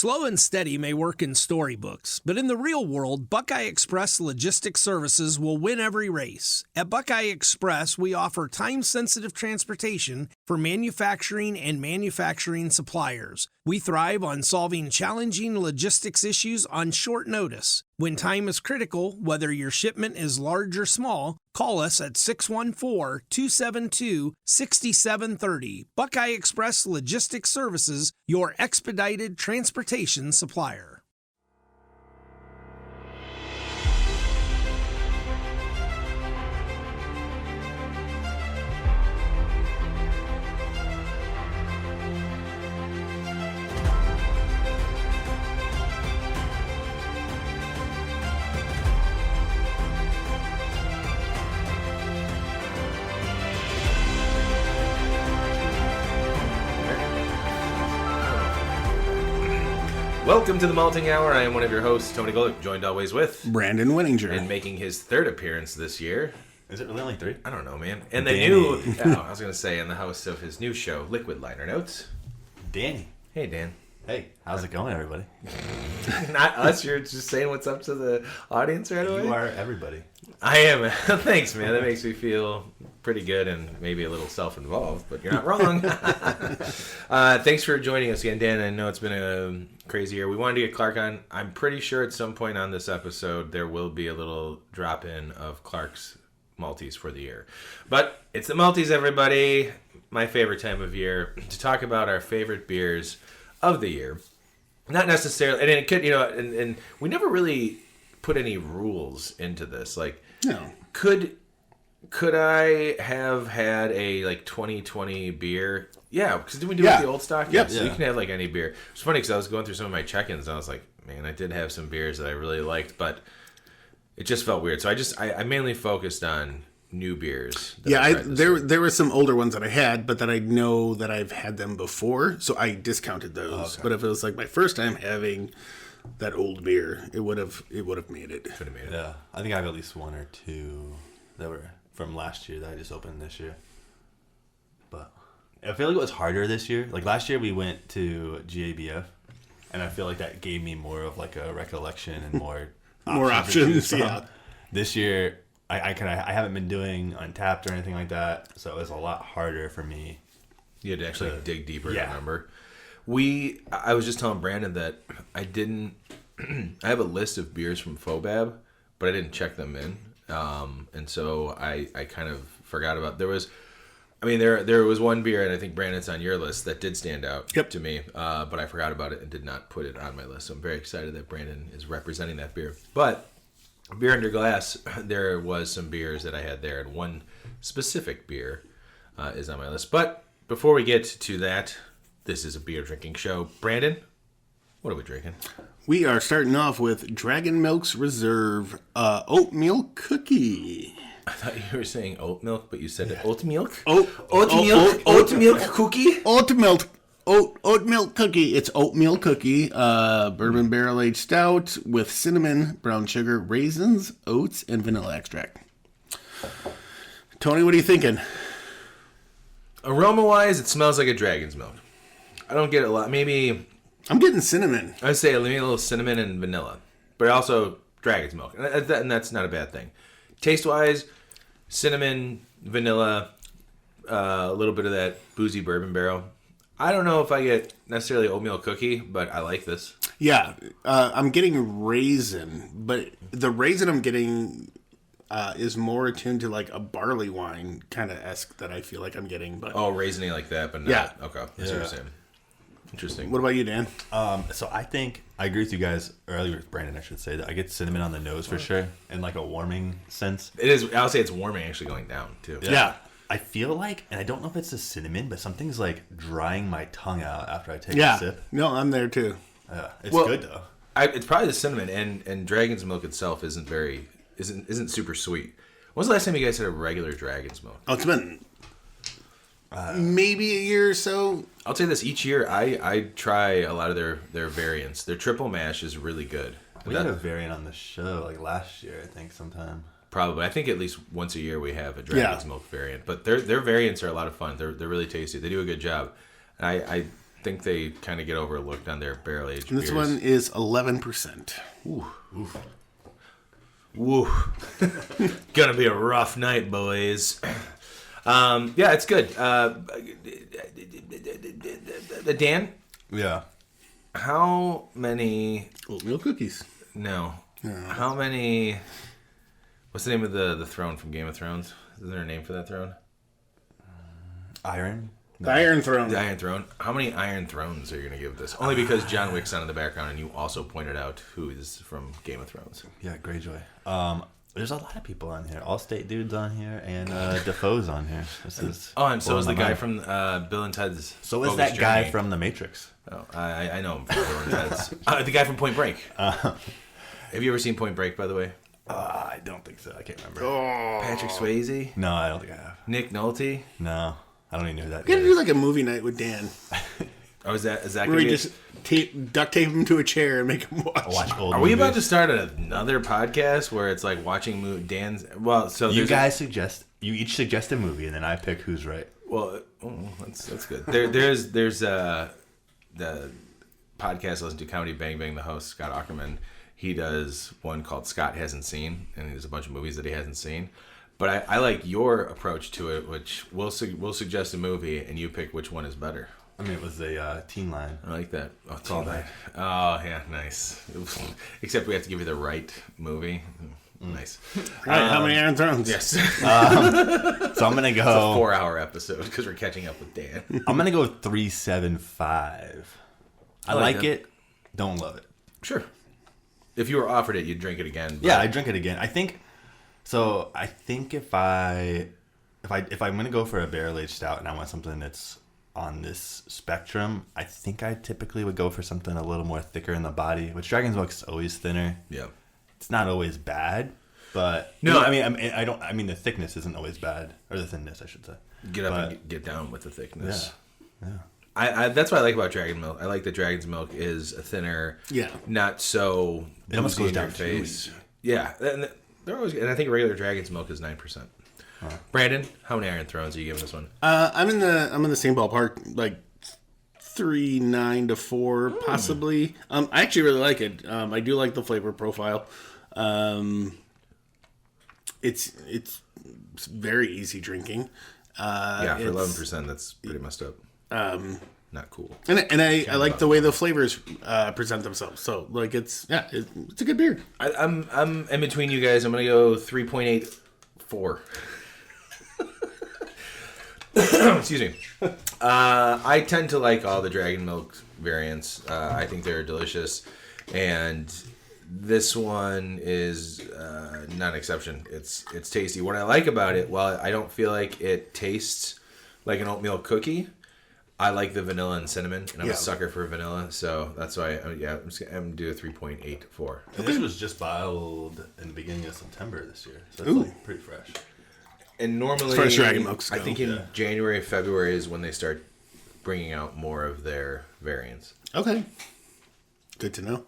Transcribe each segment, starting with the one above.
Slow and steady may work in storybooks, but in the real world, Buckeye Express Logistics Services will win every race. At Buckeye Express, we offer time-sensitive transportation for manufacturing and manufacturing suppliers. We thrive on solving challenging logistics issues on short notice. When time is critical, whether your shipment is large or small, call us at 614-272-6730. Buckeye Express Logistics Services, your expedited transportation supplier. Welcome to the Malting Hour. I am one of your hosts, Tony Golick, joined always with Brandon Winninger. And making his third appearance this year. Is it really only 3? I don't know, man. And the Danny. new, I was going to say, and the host of his new show, Liquid Liner Notes. Danny. Hey, Dan. Hey, how's it going, everybody? Not us, you're just saying what's up to the audience right away? You are everybody. I am. Thanks, man. That makes me feel pretty good and maybe a little self-involved, but you're not wrong. Thanks for joining us again, Dan. I know it's been a crazy year. We wanted to get Clark on. I'm pretty sure at some point on this episode there will be a little drop-in of Clark's Malteez for the year. But it's the Malteez, everybody. My favorite time of year to talk about our favorite beers of the year. Not necessarily, and it could, and we never really put any rules into this. Like, No. Could I have had a 2020 beer? Yeah, because did we do it with the old stock? Yep. So you can have any beer. It's funny because I was going through some of my check-ins and I was like, man, I did have some beers that I really liked, but it just felt weird. So I mainly focused on new beers. There were some older ones that I had, but that I know that I've had them before, so I discounted those. Okay. But if it was my first time having that old beer, it would have made it. Could have made it. Yeah, I think I have at least 1 or 2 that were from last year that I just opened this year. But I feel like it was harder this year. Like last year we went to GABF, and I feel like that gave me more of a recollection and more options. Yeah. This year I haven't been doing Untapped or anything like that, so it was a lot harder for me. You had to actually dig deeper to remember. I was just telling Brandon that I have a list of beers from Fobab, but I didn't check them in. And so I kind of forgot about, there was one beer, and I think Brandon's on your list, that did stand out to me, but I forgot about it and did not put it on my list. So I'm very excited that Brandon is representing that beer. But beer under glass, there was some beers that I had there, and one specific beer is on my list. But before we get to that, this is a beer drinking show. Brandon, what are we drinking? We are starting off with Dragon Milk's Reserve oatmeal cookie. I thought you were saying oat milk, but you said oat milk? Oat milk cookie? Oat milk cookie. It's oatmeal cookie, bourbon barrel aged stout with cinnamon, brown sugar, raisins, oats, and vanilla extract. Tony, what are you thinking? Aroma-wise, it smells like a dragon's milk. I don't get a lot. Maybe I'm getting cinnamon. I'd say maybe a little cinnamon and vanilla, but also dragon's milk, and that's not a bad thing. Taste-wise, cinnamon, vanilla, a little bit of that boozy bourbon barrel. I don't know if I get necessarily oatmeal cookie, but I like this. Yeah, I'm getting raisin, but the raisin I'm getting is more attuned to a barley wine kind of esque that I feel like I'm getting. But raisiny like that, but not. Yeah. Okay, that's what you're saying. Interesting. What about you, Dan? So I think I agree with you guys, or earlier with Brandon, I should say, that I get cinnamon on the nose for sure, and a warming sense. It is. I'll say it's warming, actually going down too. Yeah. I feel like, and I don't know if it's the cinnamon, but something's drying my tongue out after I take a sip. No, I'm there too. It's good though. It's probably the cinnamon, and dragon's milk itself isn't super sweet. When's the last time you guys had a regular dragon's milk? Oh, it's been maybe a year or so. I'll say this, each year I try a lot of their variants. Their triple mash is really good. We had a variant on the show last year, I think, sometime. Probably. I think at least once a year we have a dragon's milk variant. But their variants are a lot of fun. They're really tasty. They do a good job. And think they kind of get overlooked on their barrel aged beers. This one is 11%. Ooh. Gonna be a rough night, boys. Yeah, it's good. Dan? Yeah. How many... Oatmeal cookies. No. How many... What's the name of the throne from Game of Thrones? Isn't there a name for that throne? Iron? The Iron Throne. The Iron Throne. How many Iron Thrones are you going to give this? Only because John Wick's on in the background, and you also pointed out who is from Game of Thrones. Yeah, Greyjoy. There's a lot of people on here. Allstate dude's on here, and Defoe's on here. This is and so is the guy from Bill and Ted's. So is Bogus that guy Journey. from The Matrix. Oh, I know him from Bill and Ted's. The guy from Point Break. Have you ever seen Point Break, by the way? I don't think so. I can't remember. Patrick Swayze? No, I don't think I have. Nick Nolte? No, I don't even know who that We gotta is. do like a movie night with Dan. Oh, is that Where gonna we be just duct tape him to a chair and make him watch. Old Are we about to movies. start another podcast where it's like watching Dan's? Well, so You there's guys you each suggest a movie, and then I pick who's right. Well, that's good. There's the podcast I listen to, Comedy Bang Bang. The host Scott Aukerman, he does one called Scott Hasn't Seen, and there's a bunch of movies that he hasn't seen. But I like your approach to it, which we'll suggest a movie, and you pick which one is better. I mean, it was a teen line. I like that. Oh, Teen Line. Oh, yeah, nice. Except we have to give you the right movie. Nice. Right, how many Iron Thrones? Yes. So I'm gonna It's a go. 4-hour episode because we're catching up with Dan. I'm gonna go 375. I like like that. it. Don't love it. Sure. If you were offered it, you'd drink it again. But... Yeah, I drink it again. I think so. I think if I'm gonna go for a barrel aged stout and I want something that's on this spectrum, I think I typically would go for something a little more thicker in the body. Which Dragon's Milk's always thinner. Yeah. It's not always bad, but No. I mean the thickness isn't always bad, or the thinness, I should say. Get up and get down with the thickness. Yeah. I that's what I like about Dragon Milk. I like that Dragon's Milk is a thinner, not so It almost boozy goes in your down too face. easy. Yeah, and they're always. And I think regular Dragon's Milk is 9%. Brandon, how many Iron Thrones are you giving this one? I'm in the same ballpark, like 3.9 to 4, possibly. I actually really like it. I do like the flavor profile. It's very easy drinking. For 11%, that's pretty messed up. Not cool. And I like the way the flavors present themselves. So like it's a good beer. I'm in between you guys. I'm gonna go 3.84. Excuse me. I tend to like all the Dragon Milk variants. I think they're delicious, and this one is not an exception. It's tasty. What I like about it, while I don't feel like it tastes like an oatmeal cookie, I like the vanilla and cinnamon, and I'm a sucker for vanilla, so that's why. I'm gonna do a 3.84. And this was just bottled in the beginning of September this year, so it's like pretty fresh. And normally, As far as Dragon Milks I go. think in January, February is when they start bringing out more of their variants. Okay. Good to know.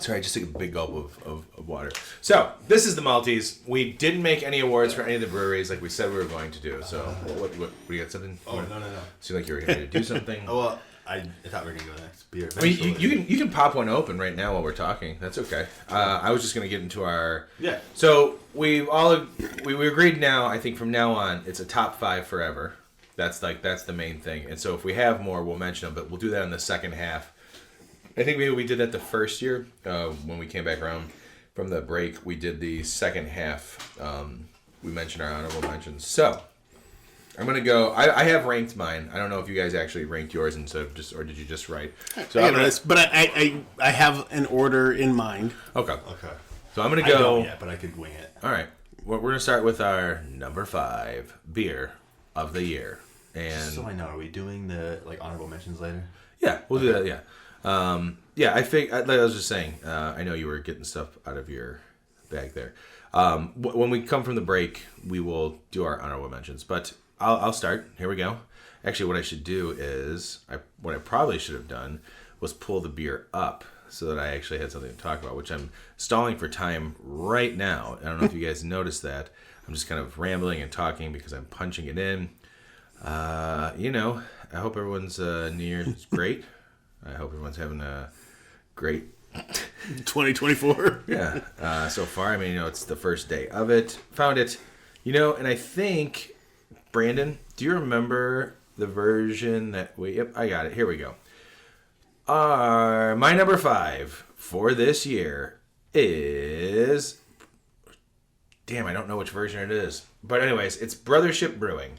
Sorry, I just took a big gulp of water. So, this is the Malteez. We didn't make any awards for any of the breweries like we said we were going to do. So, what you got something? Oh, no. Seemed like you were going to do something. Oh, well, I thought we were going to go next. Beer. I mean, you can pop one open right now while we're talking. That's okay. I was just going to get into our... Yeah. So, we agreed now, I think from now on, it's a top 5 forever. That's the main thing. And so if we have more, we'll mention them, but we'll do that in the second half. I think maybe we did that the first year when we came back around from the break. We did the second half. We mentioned our honorable mentions. So I'm gonna go. I have ranked mine. I don't know if you guys actually ranked yours instead of just, or did you just write? So But I have an order in mind. Okay. Okay. So I'm gonna I go. don't yet, but I could wing it. All right. Well, we're gonna start with our number 5 beer of the year, and So I know, are we doing the honorable mentions later? yeah, we'll do that. Yeah. Like I was just saying, I know you were getting stuff out of your bag there. When we come from the break, we will do our honorable mentions. But I'll start. Here we go. Actually, what I should do is, what I probably should have done was pull the beer up so that I actually had something to talk about, which I'm stalling for time right now. I don't know if you guys noticed that. I'm just kind of rambling and talking because I'm punching it in. I hope everyone's New Year's great. I hope everyone's having a great 2024. Yeah. So far, I mean, it's the first day of it. Found it, and I think, Brandon, do you remember the version that yep, I got it. Here we go. My number 5 for this year is, damn, I don't know which version it is. But anyways, it's Brothership Brewing.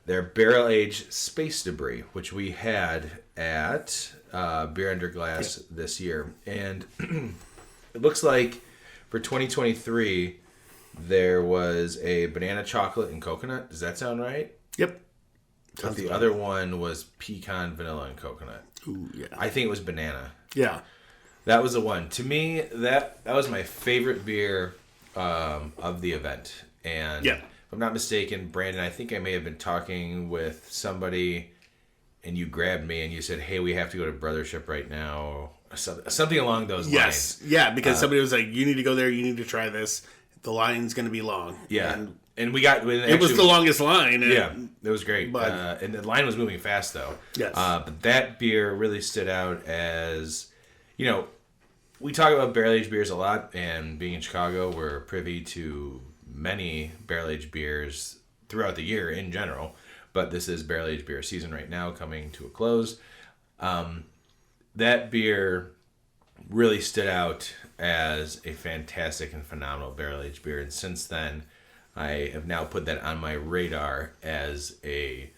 Their barrel-aged Space Debris, which we had at Beer Under Glass this year. And it looks like for 2023, there was a banana chocolate and coconut. Does that sound right? Yep. But the other one was pecan, vanilla, and coconut. Ooh, yeah. I think it was banana. Yeah. That was the one. To me, that was my favorite beer of the event. And if I'm not mistaken, Brandon, I think I may have been talking with somebody, and you grabbed me and you said, "Hey, we have to go to Brothership right now." Something along those lines. Yes. Yeah, because somebody was like, "You need to go there. You need to try this. The line's going to be long." Yeah. And we got... It was the longest line. Yeah, it was great. But, and the line was moving fast, though. Yes. But that beer really stood out as... we talk about barrel-aged beers a lot, and being in Chicago, we're privy to many barrel-aged beers throughout the year in general. But this is barrel-aged beer season right now, coming to a close. That beer really stood out as a fantastic and phenomenal barrel-aged beer. And since then, I have now put that on my radar as a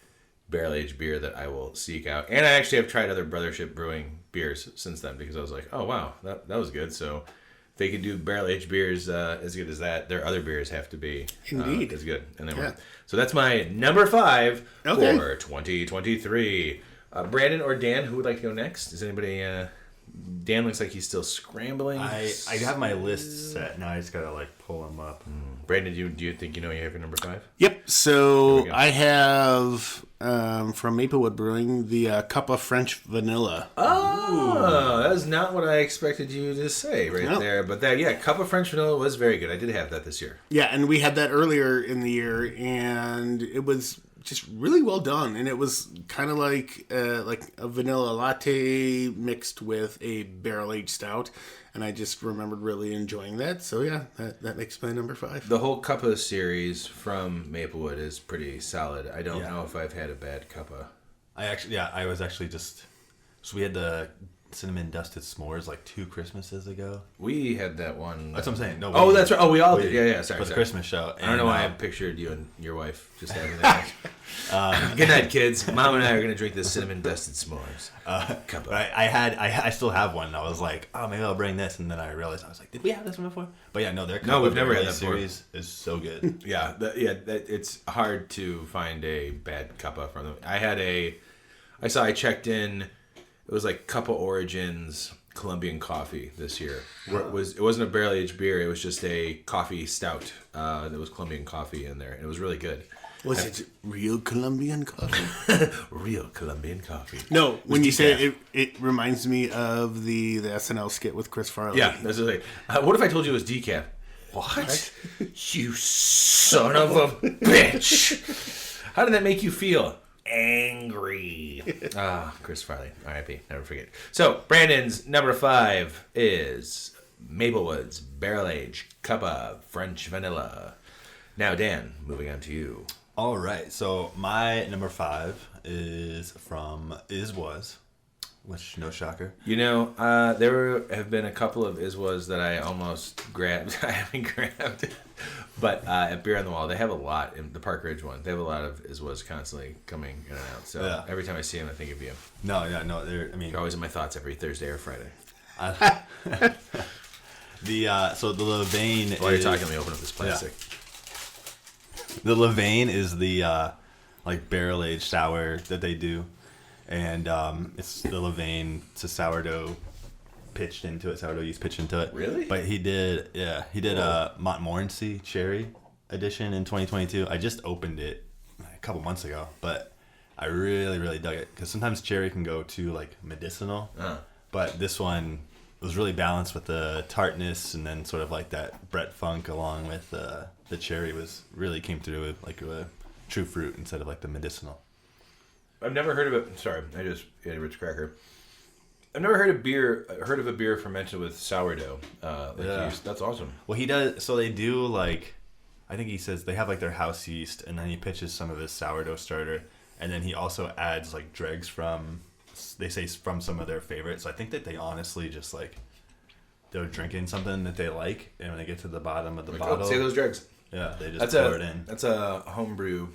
barrel-aged beer that I will seek out. And I actually have tried other Brothership Brewing beers since then, because I was like, oh, wow, that was good. So if they could do barrel-aged beers as good as that, their other beers have to be as good. And they were. So that's my number 5 for 2023. Brandon or Dan, who would like to go next? Is anybody... Dan looks like he's still scrambling. I have my list set now. I just gotta pull them up. Brandon, do you think you have your number 5? Yep. So I have from Maplewood Brewing the Cup of French Vanilla. Oh, that's not what I expected you to say there. But Cup of French Vanilla was very good. I did have that this year. Yeah, and we had that earlier in the year, and it was just really well done, and it was kind of like a vanilla latte mixed with a barrel-aged stout, and I just remembered really enjoying that. So yeah, that makes my number 5. The whole Cuppa series from Maplewood is pretty solid. I don't know if I've had a bad Cuppa. I was actually just... So we had the cinnamon dusted s'mores 2 Christmases ago. We had that one. That's what I'm saying. No, that's right. Oh, we all did. Yeah. Sorry. For the Christmas show. I don't know why I pictured you and your wife just having that. Good night, kids. Mom and I are going to drink this cinnamon dusted s'mores. But I still have one. I was like, oh, maybe I'll bring this, and then I realized, I was like, did we have this one before? But we've never had that series is so good. It's hard to find a bad Cuppa from them. I checked in. It was Cuppa Origins Colombian coffee this year. It wasn't a barrel aged beer. It was just a coffee stout. There was Colombian coffee in there, and it was really good. Was it real Colombian coffee? Real Colombian coffee. No, when you say it reminds me of the SNL skit with Chris Farley. Yeah, that's the thing. What if I told you it was decaf? What? You son of a bitch! How did that make you feel? Angry. Chris Farley, R.I.P. Never forget. So Brandon's number 5 is Maplewood's Barrel Aged Cuppa French Vanilla. Now, Dan, moving on to you. All right, so my number 5 is from Was, which no shocker. There have been a couple of Was that I almost grabbed. I haven't grabbed. But at Beer on the Wall, they have a lot. In the Park Ridge one, they have a lot of Was constantly coming in and out. So every time I see them, I think of you. No. You're always in my thoughts every Thursday or Friday. So the Levain. While you're talking, let me open up this plastic. Yeah. The Levain is the barrel aged sour that they do, and it's the Levain. It's a sourdough pitched into it. Sourdough yeast pitched into it. Really? But he did a Montmorency cherry edition in 2022. I just opened it a couple months ago, but I really, really dug it because sometimes cherry can go too medicinal, but this one was really balanced with the tartness and then sort of that Brett Funk along with the cherry was really came through with a true fruit instead of the medicinal. I've never heard of it. Sorry, I just ate a Ritz cracker. I've never heard of a beer fermented with sourdough. Yeast. That's awesome. Well, he does. So they do like, I think he says they have like their house yeast, and then he pitches some of his sourdough starter, and then he also adds like dregs from, they say from some of their favorites. So I think that they honestly just like, they're drinking something that they like, and when they get to the bottom of the bottle, say those dregs. Yeah, they just pour it in. That's a homebrew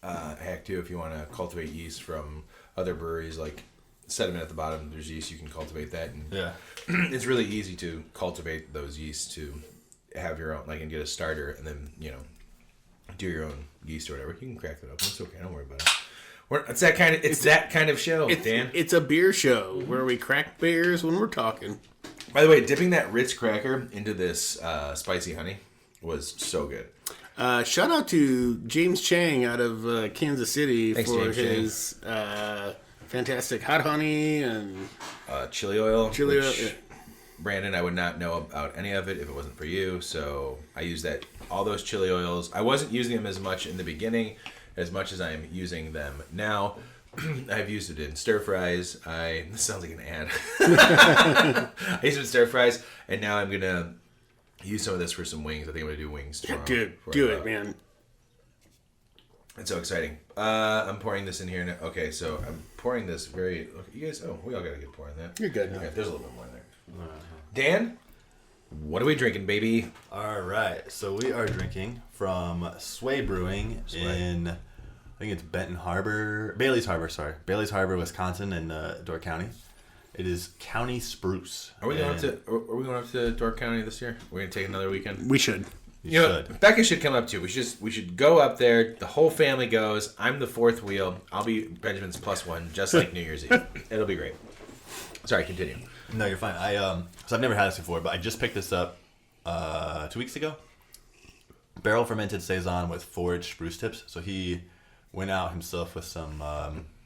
hack too. If you want to cultivate yeast from other breweries, like sediment at the bottom, there's yeast, you can cultivate that. And yeah, it's really easy to cultivate those yeasts to have your own, like, and get a starter, and then do your own yeast or whatever. You can crack that open. It's okay. Don't worry about it. It's that kind of show, Dan. It's a beer show where we crack beers when we're talking. By the way, dipping that Ritz cracker into this spicy honey was so good. Shout out to James Chang out of Kansas City for his fantastic hot honey and chili oil. Yeah. Brandon, I would not know about any of it if it wasn't for you. So I used all those chili oils. I wasn't using them as much in the beginning as much as I'm using them now. I've used it in stir fries. This sounds like an ad. I used it in stir fries, and now I'm gonna use some of this for some wings. I think I'm gonna do wings tomorrow. Do it, man. It's so exciting. I'm pouring this in here now. Okay, so I'm pouring this very. Okay, you guys. Oh, we all got a good pour in that. You're good. Okay, there's a little bit more in there. Dan, what are we drinking, baby? All right, so we are drinking from Sway Brewing in, I think it's Bailey's Harbor, Wisconsin, in Door County. It is County Spruce. Are we going up to Door County this year? We're gonna take another weekend. We should. You know, Becca should come up too. We should go up there. The whole family goes. I'm the fourth wheel. I'll be Benjamin's plus one, just like New Year's Eve. It'll be great. Sorry, continue. No, you're fine. So I've never had this before, but I just picked this up 2 weeks ago. Barrel fermented saison with foraged spruce tips. So he went out himself with some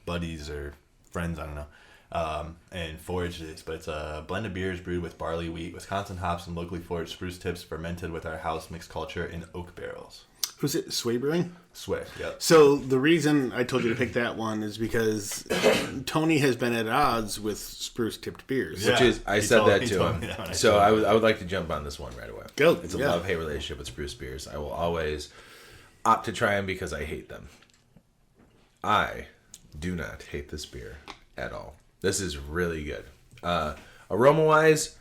buddies or friends, I don't know, and foraged this. But it's a blend of beers brewed with barley, wheat, Wisconsin hops, and locally foraged spruce tips, fermented with our house mixed culture in oak barrels. Was it Sway Brewing? Sway, yep. So the reason I told you to pick that one is because Tony has been at odds with spruce-tipped beers. Yeah. Which is, I said that to him. So I would like to jump on this one right away. Go. It's a love-hate relationship with spruce beers. I will always opt to try them because I hate them. I do not hate this beer at all. This is really good. Aroma-wise,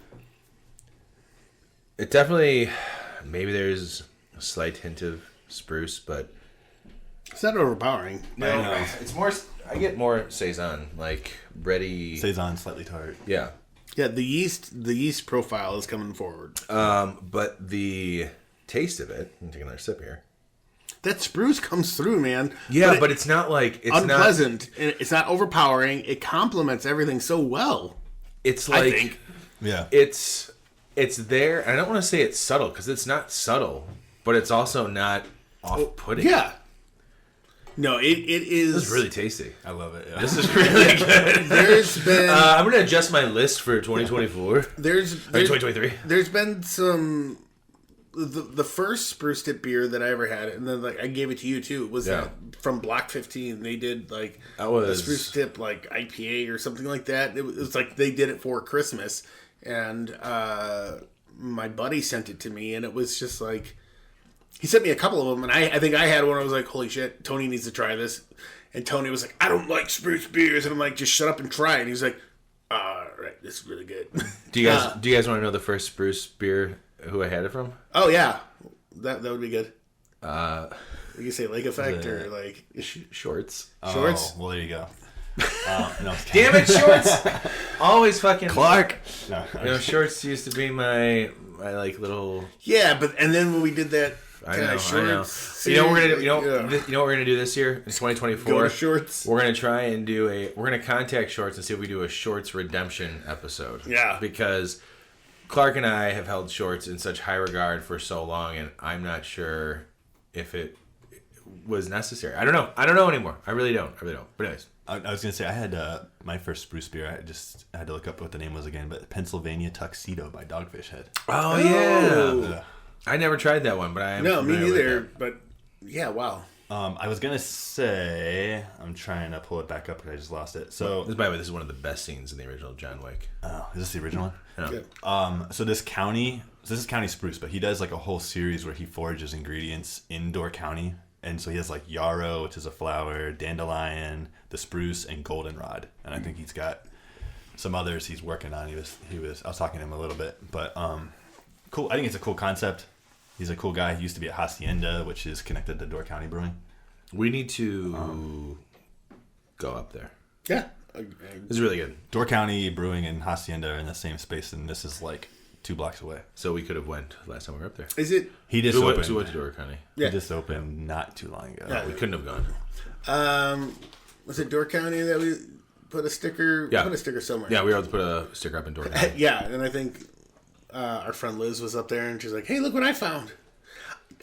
it definitely, maybe there's a slight hint of spruce, but it's not overpowering. No, it's more. I get more saison, like bready. Saison, slightly tart. Yeah. Yeah, the yeast profile is coming forward. But the taste of it. I'm taking another sip here. That spruce comes through, man. Yeah, but it's not like it's unpleasant. It's not overpowering. It complements everything so well. It's like, I think. Yeah, it's there. I don't want to say it's subtle because it's not subtle, but it's also not off-putting. Yeah. No, it is. This is really tasty. I love it. Yeah. This is really good. There's been. I'm going to adjust my list for 2024. There's 2023. There's been some. The first spruce tip beer that I ever had, and then I gave it to you too. Was from Block 15. They did the spruce tip IPA or something like that. It was like they did it for Christmas, and my buddy sent it to me, and it was just like. He sent me a couple of them, and I think I had one. I was like, "Holy shit, Tony needs to try this." And Tony was like, "I don't like spruce beers," and I'm like, "Just shut up and try it." And he's like, "All right, this is really good." Do you guys want to know the first spruce beer? Who I had it from? Oh yeah, that would be good. You can say Lake Effect or Shorts. Shorts. Oh, well, there you go. No, damn it, Shorts! Always fucking Clark. No, Shorts used to be my little. Yeah, and then when we did that. I know. You know what we're gonna do this year in 2024? Go to Shorts. We're gonna try and we're gonna contact Shorts and see if we do a Shorts redemption episode. Yeah. Because Clark and I have held Shorts in such high regard for so long, and I'm not sure if it was necessary. I don't know anymore. I really don't. But anyways. I was gonna say I had my first spruce beer. I had to look up what the name was again, but Pennsylvania Tuxedo by Dogfish Head. Oh yeah. I never tried that one, but I am. No, me neither. But yeah, wow. I was gonna say, I'm trying to pull it back up, but I just lost it. So, by the way, this is one of the best scenes in the original John Wick. oh, is this the original one? Yeah. So this is County Spruce, but he does like a whole series where he forages ingredients in Door County, and so he has like yarrow, which is a flower, dandelion, the spruce, and goldenrod, and I think he's got some others he's working on. I was talking to him a little bit, but cool. I think it's a cool concept. He's a cool guy. He used to be at Hacienda, which is connected to Door County Brewing. We need to go up there. Yeah. It's really good. Door County Brewing and Hacienda are in the same space, and this is like 2 blocks away. So we could have went last time we were up there. Is it? He just We opened. went to Door County. Yeah. He just opened not too long ago. Yeah. We couldn't have gone. Was it Door County that we put a sticker? Yeah. Put a sticker somewhere. Yeah, we were able to put a sticker up in Door County. Yeah, and I think our friend Liz was up there, and she's like, "Hey, look what I found."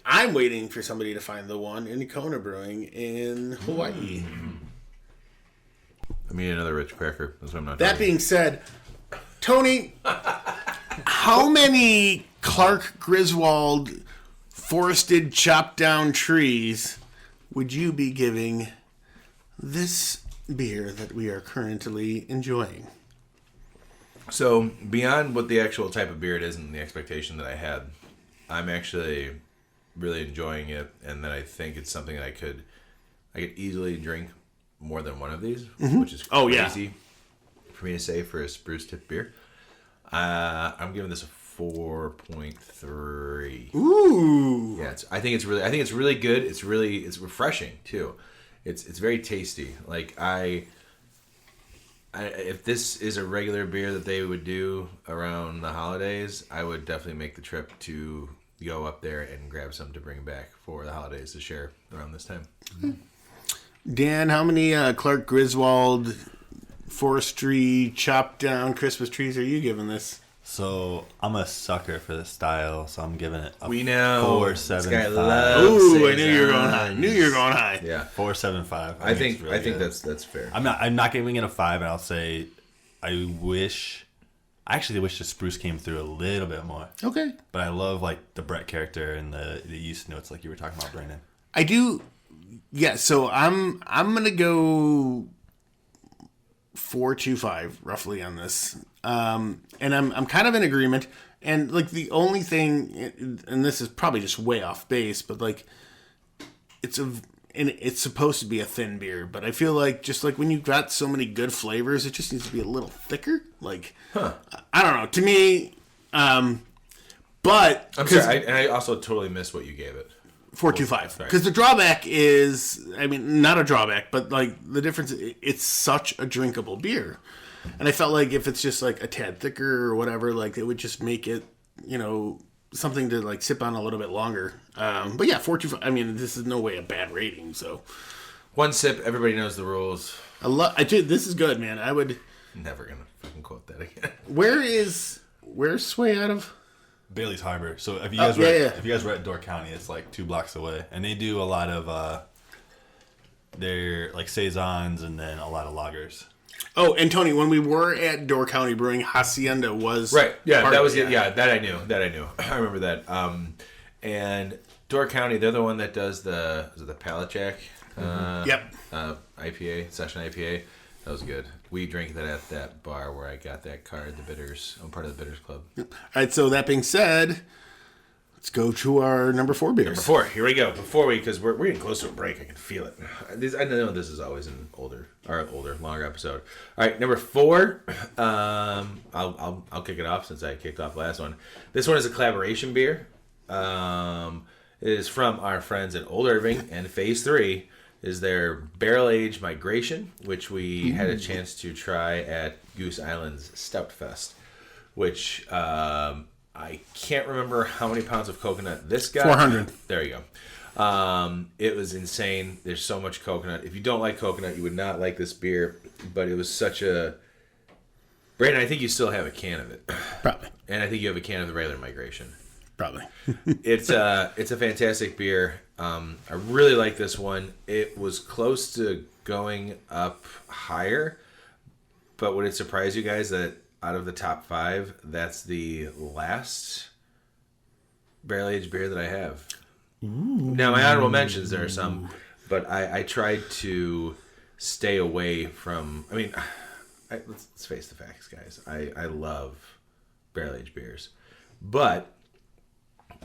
I'm waiting for somebody to find the one in Kona Brewing in Hawaii. I mean, another rich cracker. That's what I'm not That talking. being said, Tony, how many Clark Griswold forested chopped down trees would you be giving this beer that we are currently enjoying? So, beyond what the actual type of beer it is and the expectation that I had, I'm actually really enjoying it, and that I think it's something that I could easily drink more than one of these, which is crazy for me to say for a spruce tip beer. I'm giving this a 4.3. Ooh. Yeah, I think it's really good. It's refreshing too. It's very tasty. Like if this is a regular beer that they would do around the holidays, I would definitely make the trip to go up there and grab some to bring back for the holidays to share around this time. Dan, how many Clark Griswold forestry chopped down Christmas trees are you giving this? So I'm a sucker for this style, so I'm giving it a We know. 4.75. Ooh, I knew you were going high. Yeah, 4.75. I think it's really good. that's fair. I'm not giving it a 5, and I'll say I actually wish the spruce came through a little bit more. Okay. But I love like the Brett character and the yeast notes like you were talking about, Brandon. I do. Yeah, so I'm gonna go 4.25 roughly on this, and I'm kind of in agreement. And like the only thing, and this is probably just way off base, but like it's supposed to be a thin beer, but I feel like just like when you've got so many good flavors, it just needs to be a little thicker. Like, I don't know. To me, but I'm sorry, I also totally missed what you gave it. 4.25. Right. Because the drawback is, I mean, not a drawback, but like the difference, it's such a drinkable beer. And I felt like if it's just like a tad thicker or whatever, like it would just make it, something to like sip on a little bit longer. But yeah, 4.25. I mean, this is no way a bad rating. So One sip, everybody knows the rules. This is good, man. I would. Never gonna fucking quote that again. Where's Sway out of? Bailey's Harbor. So if you guys were at Door County, it's like 2 blocks away, and they do a lot of their like saisons and then a lot of lagers. Oh, and Tony, when we were at Door County Brewing, Hacienda was Right. Yeah, part that of was it. Yeah, that I knew. I remember that. And Door County, they're the one that does the Pallet Jack. Yep. IPA, session IPA. That was good. We drank that at that bar where I got that card, the Bitters. I'm part of the Bitters Club. All right, so that being said, let's go to our number 4 beers. Number 4, here we go. Because we're getting close to a break. I can feel it. I know this is always an longer episode. All right, number 4. I'll kick it off since I kicked off the last one. This one is a collaboration beer. It is from our friends at Old Irving, and Phase 3 is their barrel-aged migration, which we had a chance to try at Goose Island's Stout Fest, which I can't remember how many pounds of coconut this got. 400. There you go. It was insane. There's so much coconut. If you don't like coconut, you would not like this beer, but it was such a... Brandon, I think you still have a can of it. Probably. And I think you have a can of the regular migration. Probably. It's a fantastic beer. I really like this one. It was close to going up higher, but would it surprise you guys that out of the top 5, that's the last barrel aged beer that I have? Now my honorable mentions, there are some, But I tried to stay away from. I mean, let's face the facts, guys. I love barrel-aged beers, but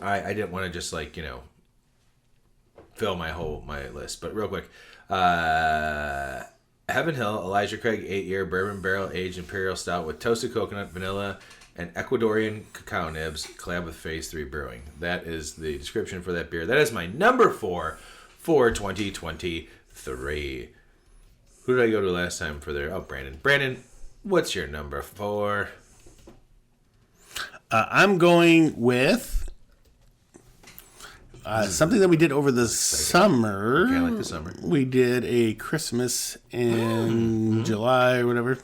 I didn't want to just like fill my list. But real quick, Heaven Hill Elijah Craig 8-year bourbon barrel-aged imperial stout with toasted coconut, vanilla, and Ecuadorian cacao nibs, collab with Phase 3 Brewing. That is the description for that beer. That is my number 4 for 2023. Who did I go to last time for their... Oh, Brandon. Brandon, what's your number 4? I'm going with something that we did over the summer. Okay, I like the summer. We did a Christmas in July or whatever.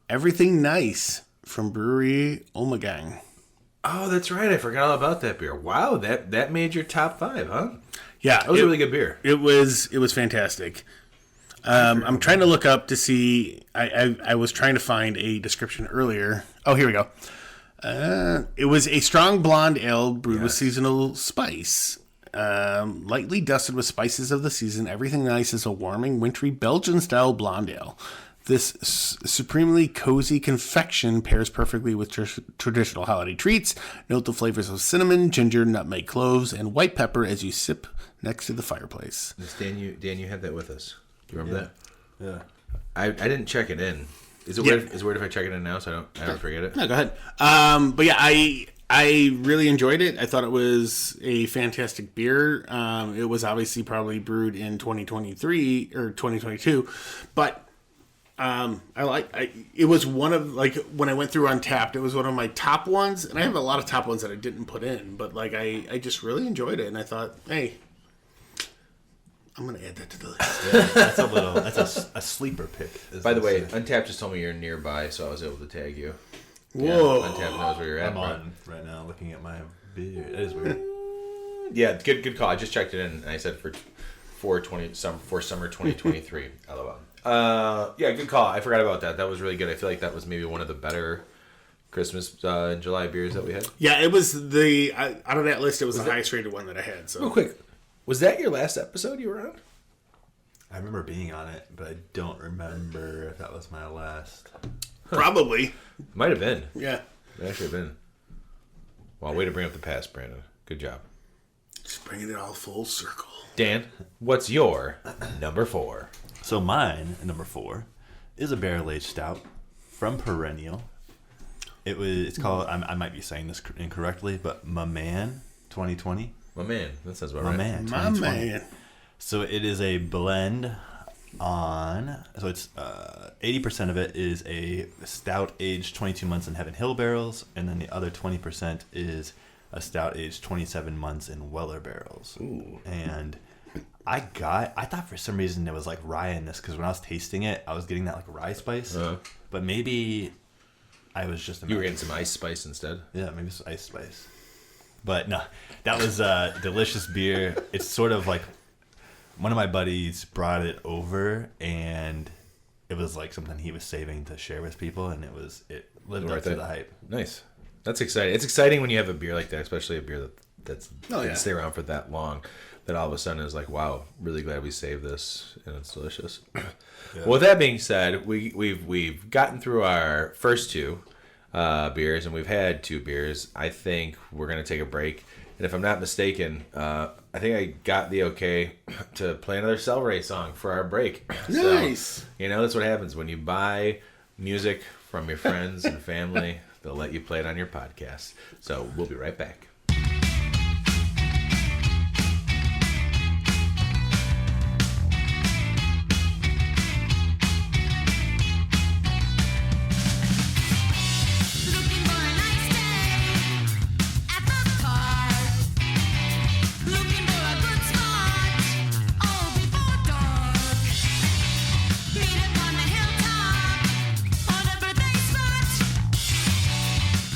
Everything Nice from Brewery Omegang. Oh, that's right. I forgot all about that beer. Wow, that made your top 5, huh? Yeah, That was a really good beer. It was fantastic. I'm trying to look up to see. I was trying to find a description earlier. Oh, here we go. It was a strong blonde ale brewed with seasonal spice. Lightly dusted with spices of the season, Everything Nice is a warming, wintry Belgian-style blonde ale. This supremely cozy confection pairs perfectly with traditional holiday treats. Note the flavors of cinnamon, ginger, nutmeg, cloves, and white pepper as you sip next to the fireplace. Dan, you had that with us. Do you remember that? Yeah. I didn't check it in. Is it weird if I check it in now so I don't forget it? No, go ahead. But yeah, I really enjoyed it. I thought it was a fantastic beer. It was obviously probably brewed in 2023 or 2022, but it was one of, like, when I went through Untapped, it was one of my top ones, and I have a lot of top ones that I didn't put in, but like I just really enjoyed it, and I thought, hey, I'm gonna add that to the list. Yeah, that's a sleeper pick. By the way, Untapped just told me you're nearby, so I was able to tag you. Whoa! Yeah, Untapped knows where you're at. I'm on right now looking at my beer. It is weird. Yeah, good call. I just checked it in, and I said for summer 2023. LOL. Yeah, good call. I forgot about that. That was really good. I feel like that was maybe one of the better Christmas in July beers that we had. Yeah, it was out of that list, it was the highest rated one that I had. So real quick, was that your last episode you were on? I remember being on it, but I don't remember if that was my last. Probably. Might have been. Yeah. It actually have been. Well, way to bring up the past, Brandon. Good job. Just bringing it all full circle. Dan, what's your number 4? So mine, number 4, is a barrel-aged stout from Perennial. It's called, I might be saying this incorrectly, but My Man 2020. My Man. That sounds about My right. Man My 2020. man. So it is a blend so it's 80% of it is a stout aged 22 months in Heaven Hill barrels, and then the other 20% is a stout aged 27 months in Weller barrels. Ooh. And I thought for some reason there was like rye in this, because when I was tasting it, I was getting that like rye spice. But maybe I was just... You were getting some ice spice instead? Yeah, maybe it's ice spice. But no, that was a delicious beer. It's sort of like... One of my buddies brought it over, and it was like something he was saving to share with people, and it lived up to the hype. Nice. That's exciting. It's exciting when you have a beer like that, especially a beer that's can stay around for that long, that all of a sudden is like, wow, really glad we saved this, and it's delicious. Yeah. Well, with that being said, we've gotten through our first 2 beers, and we've had 2 beers. I think we're going to take a break. And if I'm not mistaken, I think I got the okay to play another Cel Ray song for our break. Nice. So, that's what happens when you buy music from your friends and family. They'll let you play it on your podcast. So we'll be right back.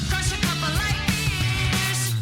Crush a couple light beers.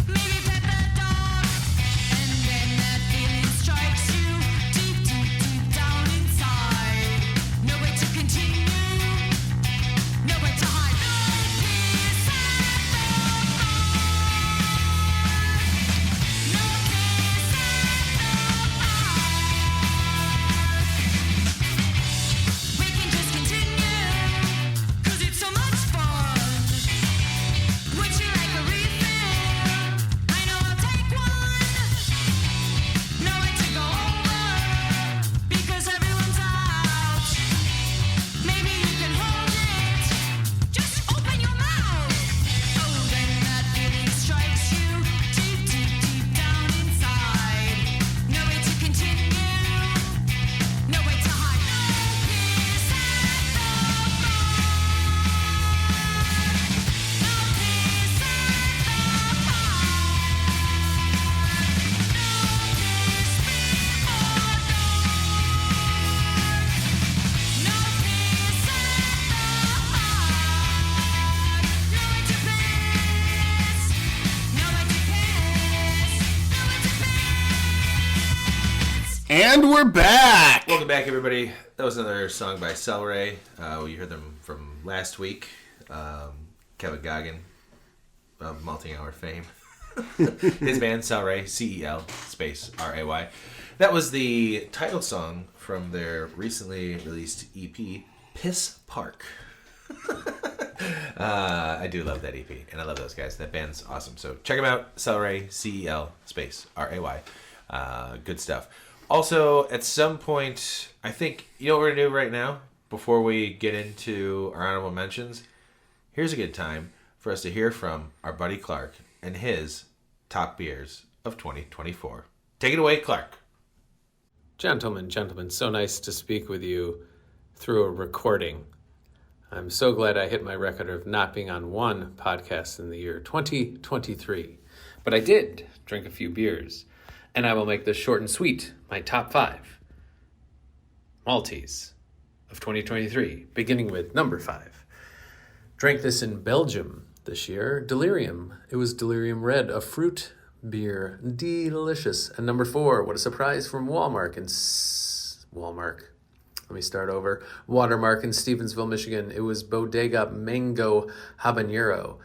And we're back. Welcome back, everybody. That was another song by Cel Ray. You heard them from last week. Kevin Goggin of Malting Hour fame. His band, Cel Ray, Cel space Ray. That was the title song from their recently released EP, Piss Park. I do love that EP, and I love those guys. That band's awesome. So check them out, Cel Ray, Cel space Ray. Good stuff. Also, at some point, I think, you know what we're going to do right now? Before we get into our honorable mentions, here's a good time for us to hear from our buddy Clark and his top beers of 2024. Take it away, Clark. Gentlemen, so nice to speak with you through a recording. I'm so glad I hit my record of not being on one podcast in the year 2023. But I did drink a few beers, and I will make this short and sweet. My top 5 Malteez of 2023, beginning with number 5. Drank this in Belgium this year. Delirium. It was Delirium Red, a fruit beer. Delicious. And number 4, what a surprise, from Watermark in Watermark in Stevensville, Michigan. It was Bodega Mango Habanero.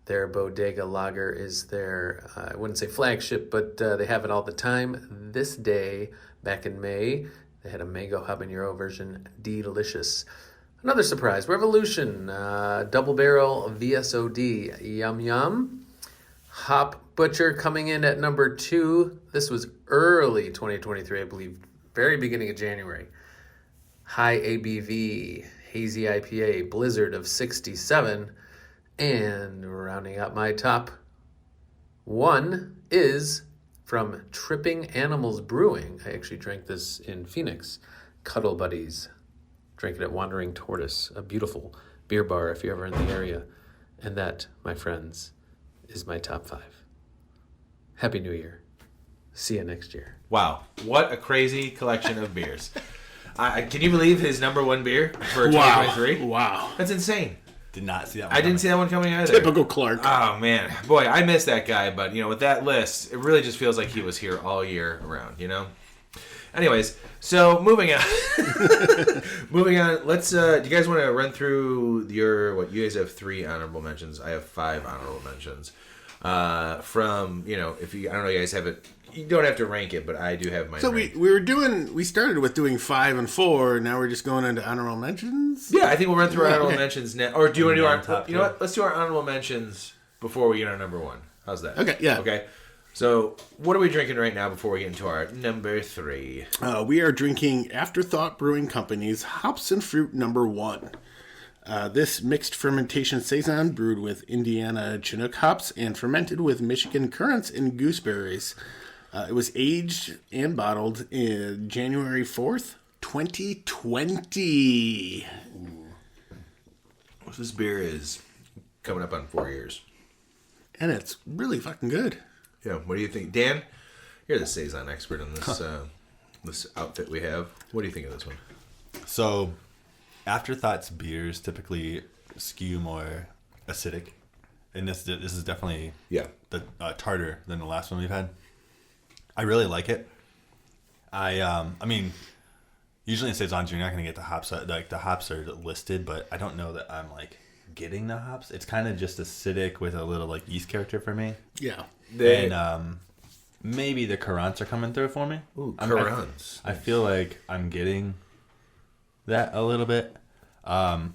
Their Bodega Lager is their, I wouldn't say flagship, but they have it all the time. This day, back in May, they had a Mango Habanero version. Delicious. Another surprise, Revolution, Double Barrel VSOD. Yum Yum. Hop Butcher coming in at number 2. This was early 2023, I believe, very beginning of January. High ABV, Hazy IPA, Blizzard of 67. And rounding out my top 1 is from Tripping Animals Brewing. I actually drank this in Phoenix. Cuddle Buddies. Drank it at Wandering Tortoise, a beautiful beer bar if you're ever in the area. And that, my friends, is my top 5. Happy New Year. See you next year. Wow, what a crazy collection of beers. Can you believe his number 1 beer for 2023? Wow. That's insane. Did not see that one. I didn't see that one coming either. Typical Clark. Oh, man. Boy, I miss that guy, but, with that list, it really just feels like he was here all year around, Anyways, so moving on. Let's, do you guys want to run through you guys have 3 honorable mentions. I have 5 honorable mentions. From, I don't know, you guys have it. You don't have to rank it, but I do have my. So we started with doing 5 and 4. Now we're just going into honorable mentions. Yeah, I think we'll run through our honorable mentions now. Or do you want to do our top? You know what? Let's do our honorable mentions before we get our number 1. How's that? Okay. Yeah. Okay. So what are we drinking right now before we get into our number 3? We are drinking Afterthought Brewing Company's Hops and Fruit number 1. This mixed fermentation saison brewed with Indiana Chinook hops and fermented with Michigan currants and gooseberries. It was aged and bottled in January 4th, 2020. This beer is coming up on 4 years. And it's really fucking good. Yeah, what do you think? Dan, you're the saison expert on this this outfit we have. What do you think of this one? So, Afterthought's beers typically skew more acidic. And this is definitely the tartar than the last one we've had. I really like it. I mean, usually in saisons you're not going to get the hops. Like the hops are listed, but I don't know that I'm like getting the hops. It's kind of just acidic with a little like yeast character for me. Yeah. And maybe the currants are coming through for me. Ooh, currants. I feel like I'm getting that a little bit. I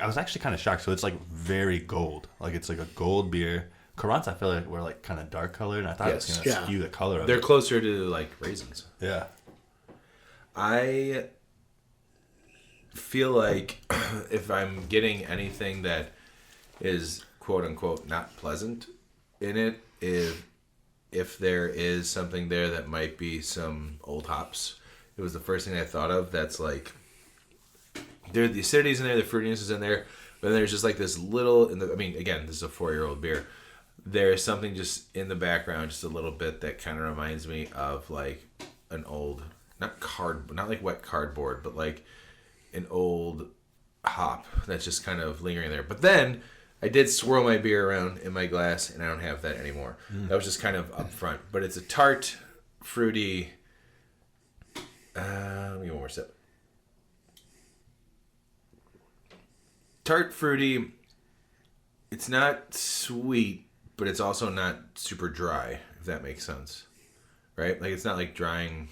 was actually kind of shocked. So it's like very gold. Like it's like a gold beer. Currants, I feel like were like kind of dark colored, and I thought it was going to skew the color of it. They're closer to like raisins. Yeah. I feel like if I'm getting anything that is quote unquote not pleasant in it, if there is something there that might be some old hops, it was the first thing I thought of. That's like the acidity's in there, the fruitiness is in there, but then there's just like this little. Again, this is a 4-year-old beer. There's something just in the background, just a little bit that kind of reminds me of like an old, not like wet cardboard, but like an old hop that's just kind of lingering there. But then I did swirl my beer around in my glass, and I don't have that anymore. That was just kind of up front. But it's a tart, fruity, Let me get one more sip. Tart fruity. It's not sweet, but it's also not super dry, if that makes sense. Right? Like, it's not like drying.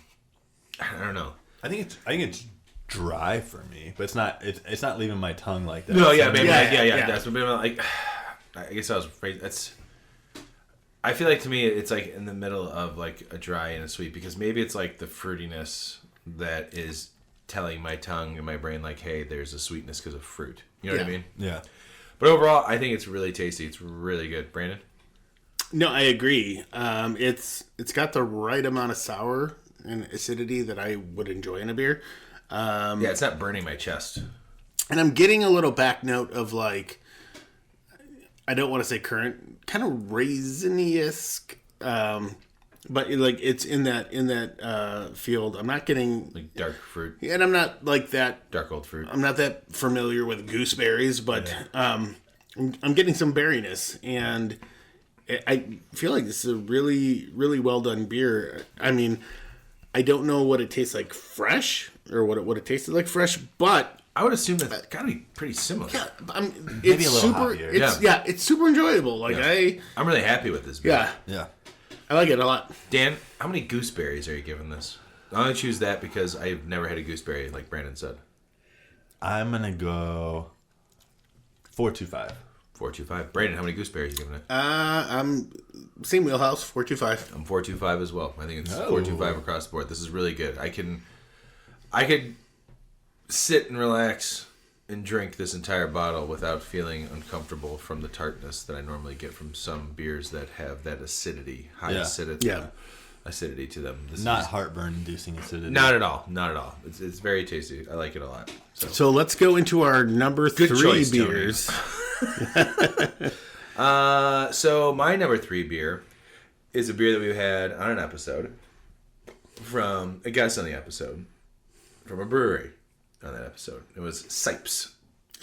I don't know. I think it's dry for me, but it's not leaving my tongue like that. No, yeah, maybe, Yeah. yeah. That's what like. I guess I was afraid. I feel like to me it's like in the middle of like a dry and a sweet, because maybe it's like the fruitiness that is telling my tongue and my brain like, hey, there's a sweetness because of fruit. You know what I mean? Yeah. But overall, I think it's really tasty. It's really good. Brandon? No, I agree. It's got the right amount of sour and acidity that I would enjoy in a beer. Yeah, it's not burning my chest. And I'm getting a little back note of like, I don't want to say currant, kind of raisiny-esque, but like it's in that field. I'm not getting Like dark fruit. and I'm not like that. Dark old fruit. I'm not that familiar with gooseberries, but I'm getting some berryness, and I feel like this is a really, really well done beer. I mean, I don't know what it tastes like fresh or what it tasted like fresh, but I would assume that's got to be pretty similar. it's a little super. hoppier. It's super enjoyable. Like I'm really happy with this beer. Yeah. I like it a lot. Dan, how many gooseberries are you giving this? I only choose that because I've never had a gooseberry, like Brandon said. I'm gonna go 4.25. 4.25. Brandon, how many gooseberries are you giving it? I'm same wheelhouse. 4.25. I'm 4.25 as well. I think it's Oh. 4.25 across the board. This is really good. I could sit and relax and drink this entire bottle without feeling uncomfortable from the tartness that I normally get from some beers that have that acidity, high acidity, acidity to them. This Not is heartburn-inducing acidity. not at all. Not at all. It's very tasty. I like it a lot. So let's go into our number Good 3 choice, Tony. beers. So my number 3 beer is a beer that we had on an episode from a guest on the episode from a brewery on that episode. It was Sipes.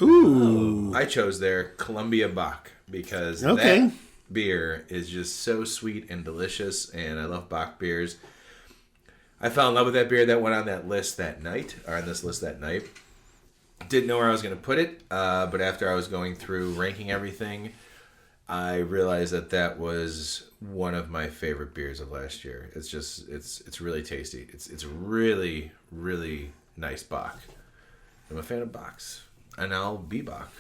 Ooh. I chose their Columbia Bock because Okay. that beer is just so sweet and delicious, and I love Bock beers. I fell in love with that beer that went on that list that night, or on this list that night. Didn't know where I was going to put it, but after I was going through ranking everything, I realized that was one of my favorite beers of last year. It's just it's really tasty. It's a really, really nice Bock. I'm a fan of Bocks, and I'll be Bock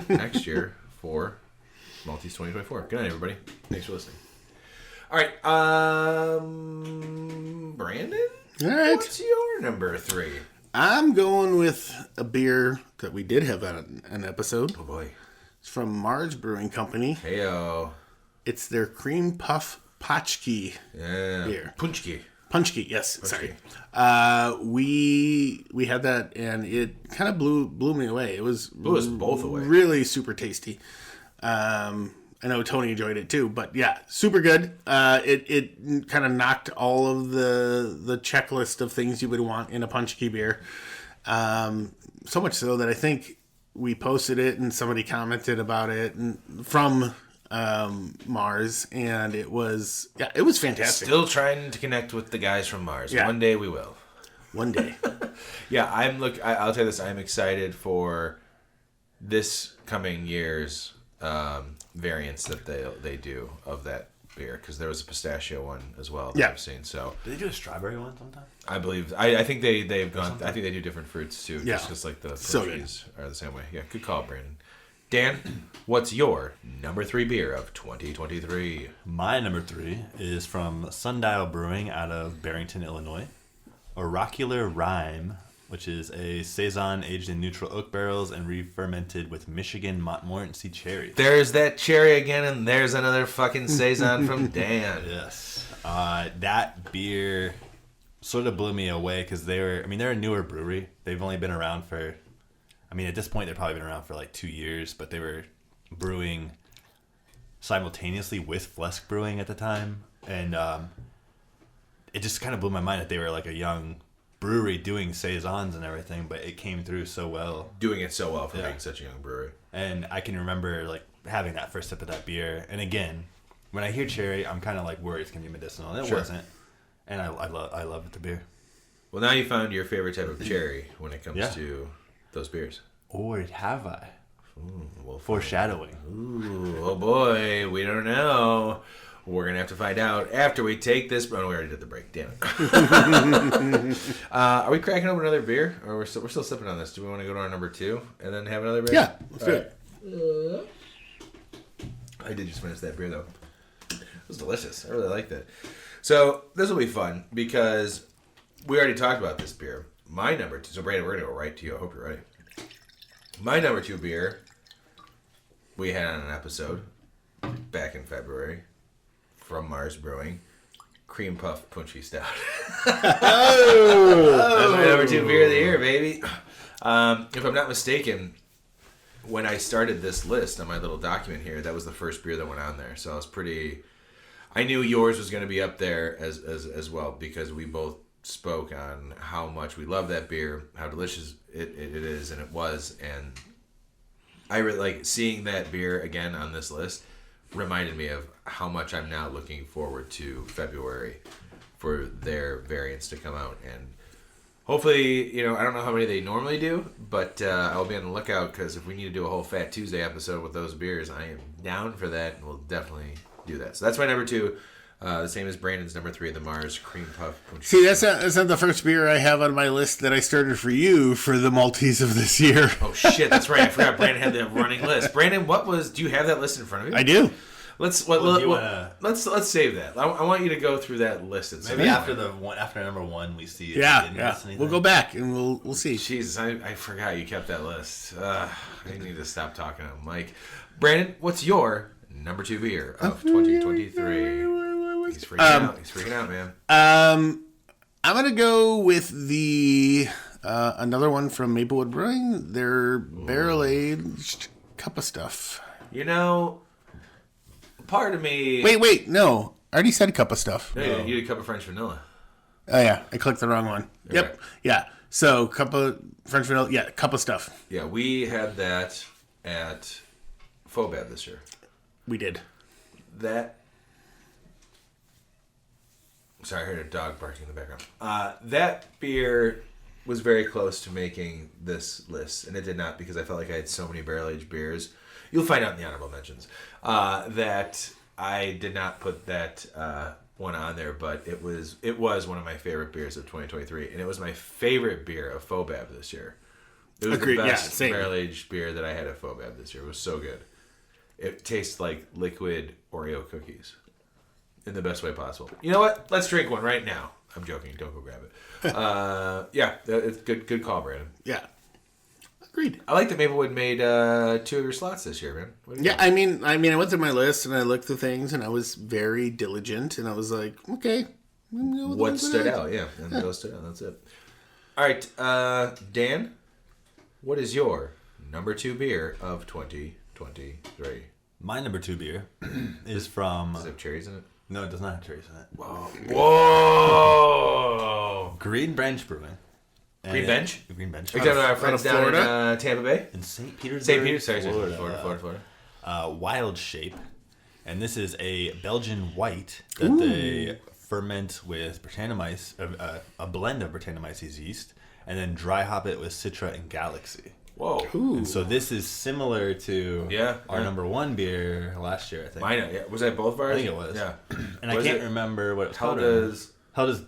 next year for Malteez 2024. Good night, everybody. Thanks for listening. All right, Brandon. All right. What's your number 3? I'm going with a beer that we did have on an episode. Oh boy. It's from Mars Brewing Company. Heyo. It's their Cream Puff Potchki Yeah. beer. Punchki. Punchki, yes. Sorry. We had that, and it kind of blew me away. It was Blew us both away. Really super tasty. I know Tony enjoyed it too, but yeah, super good. It kind of knocked all of the checklist of things you would want in a Punchki beer. So much so that I think we posted it and somebody commented about it from Mars, and it was fantastic. Still trying to connect with the guys from Mars. Yeah. One day we will. One day. Yeah, I'll tell you this. I'm excited for this coming year's variants that they do of that beer, because there was a pistachio one as well that I've seen. So Did they do a strawberry one sometime? I believe I think they've gone. I think they do different fruits too. Yeah. Just like the So good. Punchies are the same way. Yeah, good call, Brandon. Dan, what's your number 3 beer of 2023? My number 3 is from Sundial Brewing out of Barrington, Illinois. Oracular Rhyme, which is a saison aged in neutral oak barrels and re-fermented with Michigan Montmorency cherry. There's that cherry again, and there's another fucking saison from Dan. Yes. That beer sort of blew me away because they're a newer brewery. They've only been around for, at this point, they've probably been around for like 2 years, but they were brewing simultaneously with Flesk Brewing at the time. And it just kind of blew my mind that they were like a young brewery doing saisons and everything, but it came through so well. Doing it so well for being such a young brewery. And I can remember like having that first sip of that beer. And again, when I hear cherry, I'm kind of like worried it's gonna be medicinal. And it wasn't. And I love the beer. Well, now you found your favorite type of cherry when it comes to those beers. Or have I? Well, Foreshadowing. Ooh, oh boy, we don't know. We're going to have to find out after we take this. Oh, we already did the break. Damn it. Are we cracking open another beer? Or we're still sipping on this? Do we want to go to our number 2 and then have another beer? Yeah, let's do it. I did just finish that beer, though. It was delicious. I really liked it. So this will be fun because we already talked about this beer. My number 2. So, Brandon, we're going to go right to you. I hope you're ready. My number 2 beer we had on an episode back in February from Mars Brewing, Cream Puff Punchy Stout. That's my number 2 beer of the year, baby. If I'm not mistaken, when I started this list on my little document here, that was the first beer that went on there. So I knew yours was going to be up there as well because we both spoke on how much we love that beer, how delicious it is, and it was. And I really like seeing that beer again on this list. Reminded me of how much I'm now looking forward to February for their variants to come out. And hopefully, I don't know how many they normally do, but I'll be on the lookout because if we need to do a whole Fat Tuesday episode with those beers, I am down for that and we'll definitely do that. So that's my number 2. The same as Brandon's number 3, the Mars Cream Puff. See, that's not the first beer I have on my list that I started for you for the Malteez of this year. Oh shit, that's right. I forgot Brandon had the running list. Brandon, do you have that list in front of you? I do. Let's save that. I want you to go through that list. Maybe after number 1 we see. Yeah. We'll go back and we'll see. Jesus, I forgot you kept that list. I need to stop talking to Mike. Brandon, what's your number 2 beer of 2023? He's freaking out. He's freaking out, man. I'm gonna go with the another one from Maplewood Brewing. Their barrel aged cup of stuff. Part of me. Wait, no. I already said cup of stuff. No, you did a cup of French vanilla. Oh yeah, I clicked the wrong one. Yep. Right. Yeah. So cup of French vanilla. Yeah, cup of stuff. Yeah, we had that at Fobab this year. We did. Sorry, I heard a dog barking in the background. That beer was very close to making this list, and it did not because I felt like I had so many barrel-aged beers. You'll find out in the honorable mentions that I did not put that one on there, but it was one of my favorite beers of 2023, and it was my favorite beer of Fobab this year. It was Agreed. the best Yeah, barrel-aged beer that I had at Fobab this year. It was so good. It tastes like liquid Oreo cookies. In the best way possible. You know what? Let's drink one right now. I'm joking. Don't go grab it. Yeah, it's good call, Brandon. Yeah. Agreed. I like that Maplewood made 2 of your slots this year, man. What do you think? I mean, I went through my list and I looked through things and I was very diligent and I was like, okay. What stood out? Yeah, and those stood out. That's it. All right, Dan, what is your number 2 beer of 2023? My number 2 beer is from. Does it have cherries in it? No, it does not have cherries in it. Whoa! Green Bench Brewing. Green Bench? Green Bench. Are you talking about our friends down in Tampa Bay? In St. Petersburg. St. Petersburg, Florida. Wild Shape. And this is a Belgian white that they ferment with Brettanomyces, a blend of Brettanomyces yeast, and then dry hop it with Citra and Galaxy. Whoa. And so this is similar to our number 1 beer last year, I think. Mine, yeah. Was that both of ours? I think it was. Yeah. And I can't remember what it's called. How does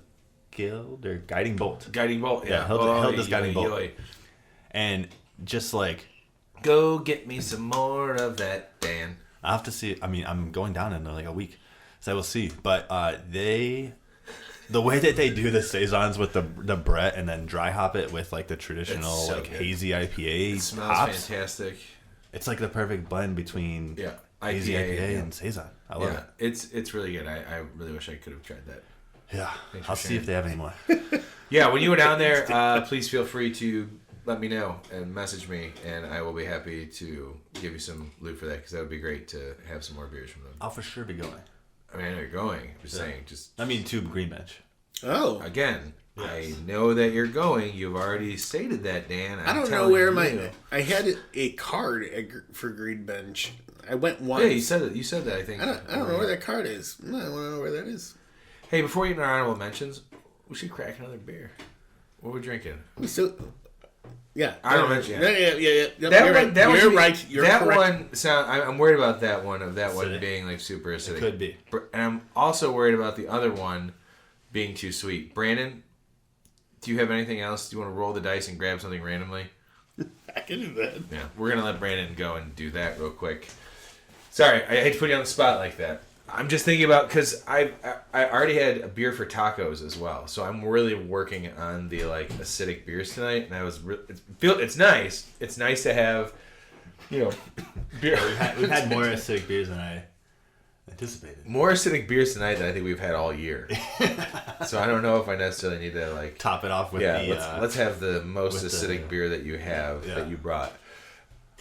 Guild or Guiding Bolt? Guiding Bolt, yeah. Held does Guiding Bolt. And just like... Go get me some more of that, Dan. I'll have to see. I mean, I'm going down in like a week, so I will see. But the way that they do the saisons with the Brett and then dry hop it with like the traditional so hazy IPA it smells hops, fantastic. It's like the perfect blend between hazy IPA and saison. I love it. It's really good. I really wish I could have tried that. Yeah, I'll see if they have any more. Yeah, when you go down there, please feel free to let me know and message me, and I will be happy to give you some loot for that because that would be great to have some more beers from them. I'll for sure be going. I mean, I know you're going. I'm just saying, to Green Bench. Oh. Again, yes. I know that you're going. You've already stated that, Dan. I don't know where I had a card for Green Bench. I went once. Yeah, you said it. You said that, I think. I don't know where that card is. No, I want to know where that is. Hey, before you get into our honorable mentions, we should crack another beer. What we're drinking? So, yeah. I don't mention it. Yeah. That You're one, right. that You're one, right. You're that correct. one I'm worried about that one Acidic. being like super acidic. It could be. And I'm also worried about the other one being too sweet. Brandon, do you have anything else? Do you want to roll the dice and grab something randomly? I can do that. Yeah, we're gonna let Brandon go and do that real quick. Sorry, I hate to put you on the spot like that. I'm just thinking about because I already had a beer for tacos as well, so I'm really working on the like acidic beers tonight, and I was it's nice. It's nice to have, beer. We've had more acidic beers than I anticipated. More acidic beers tonight than I think we've had all year. So I don't know if I necessarily need to like Top it off with let's have the most with acidic beer that you have Yeah. that you brought.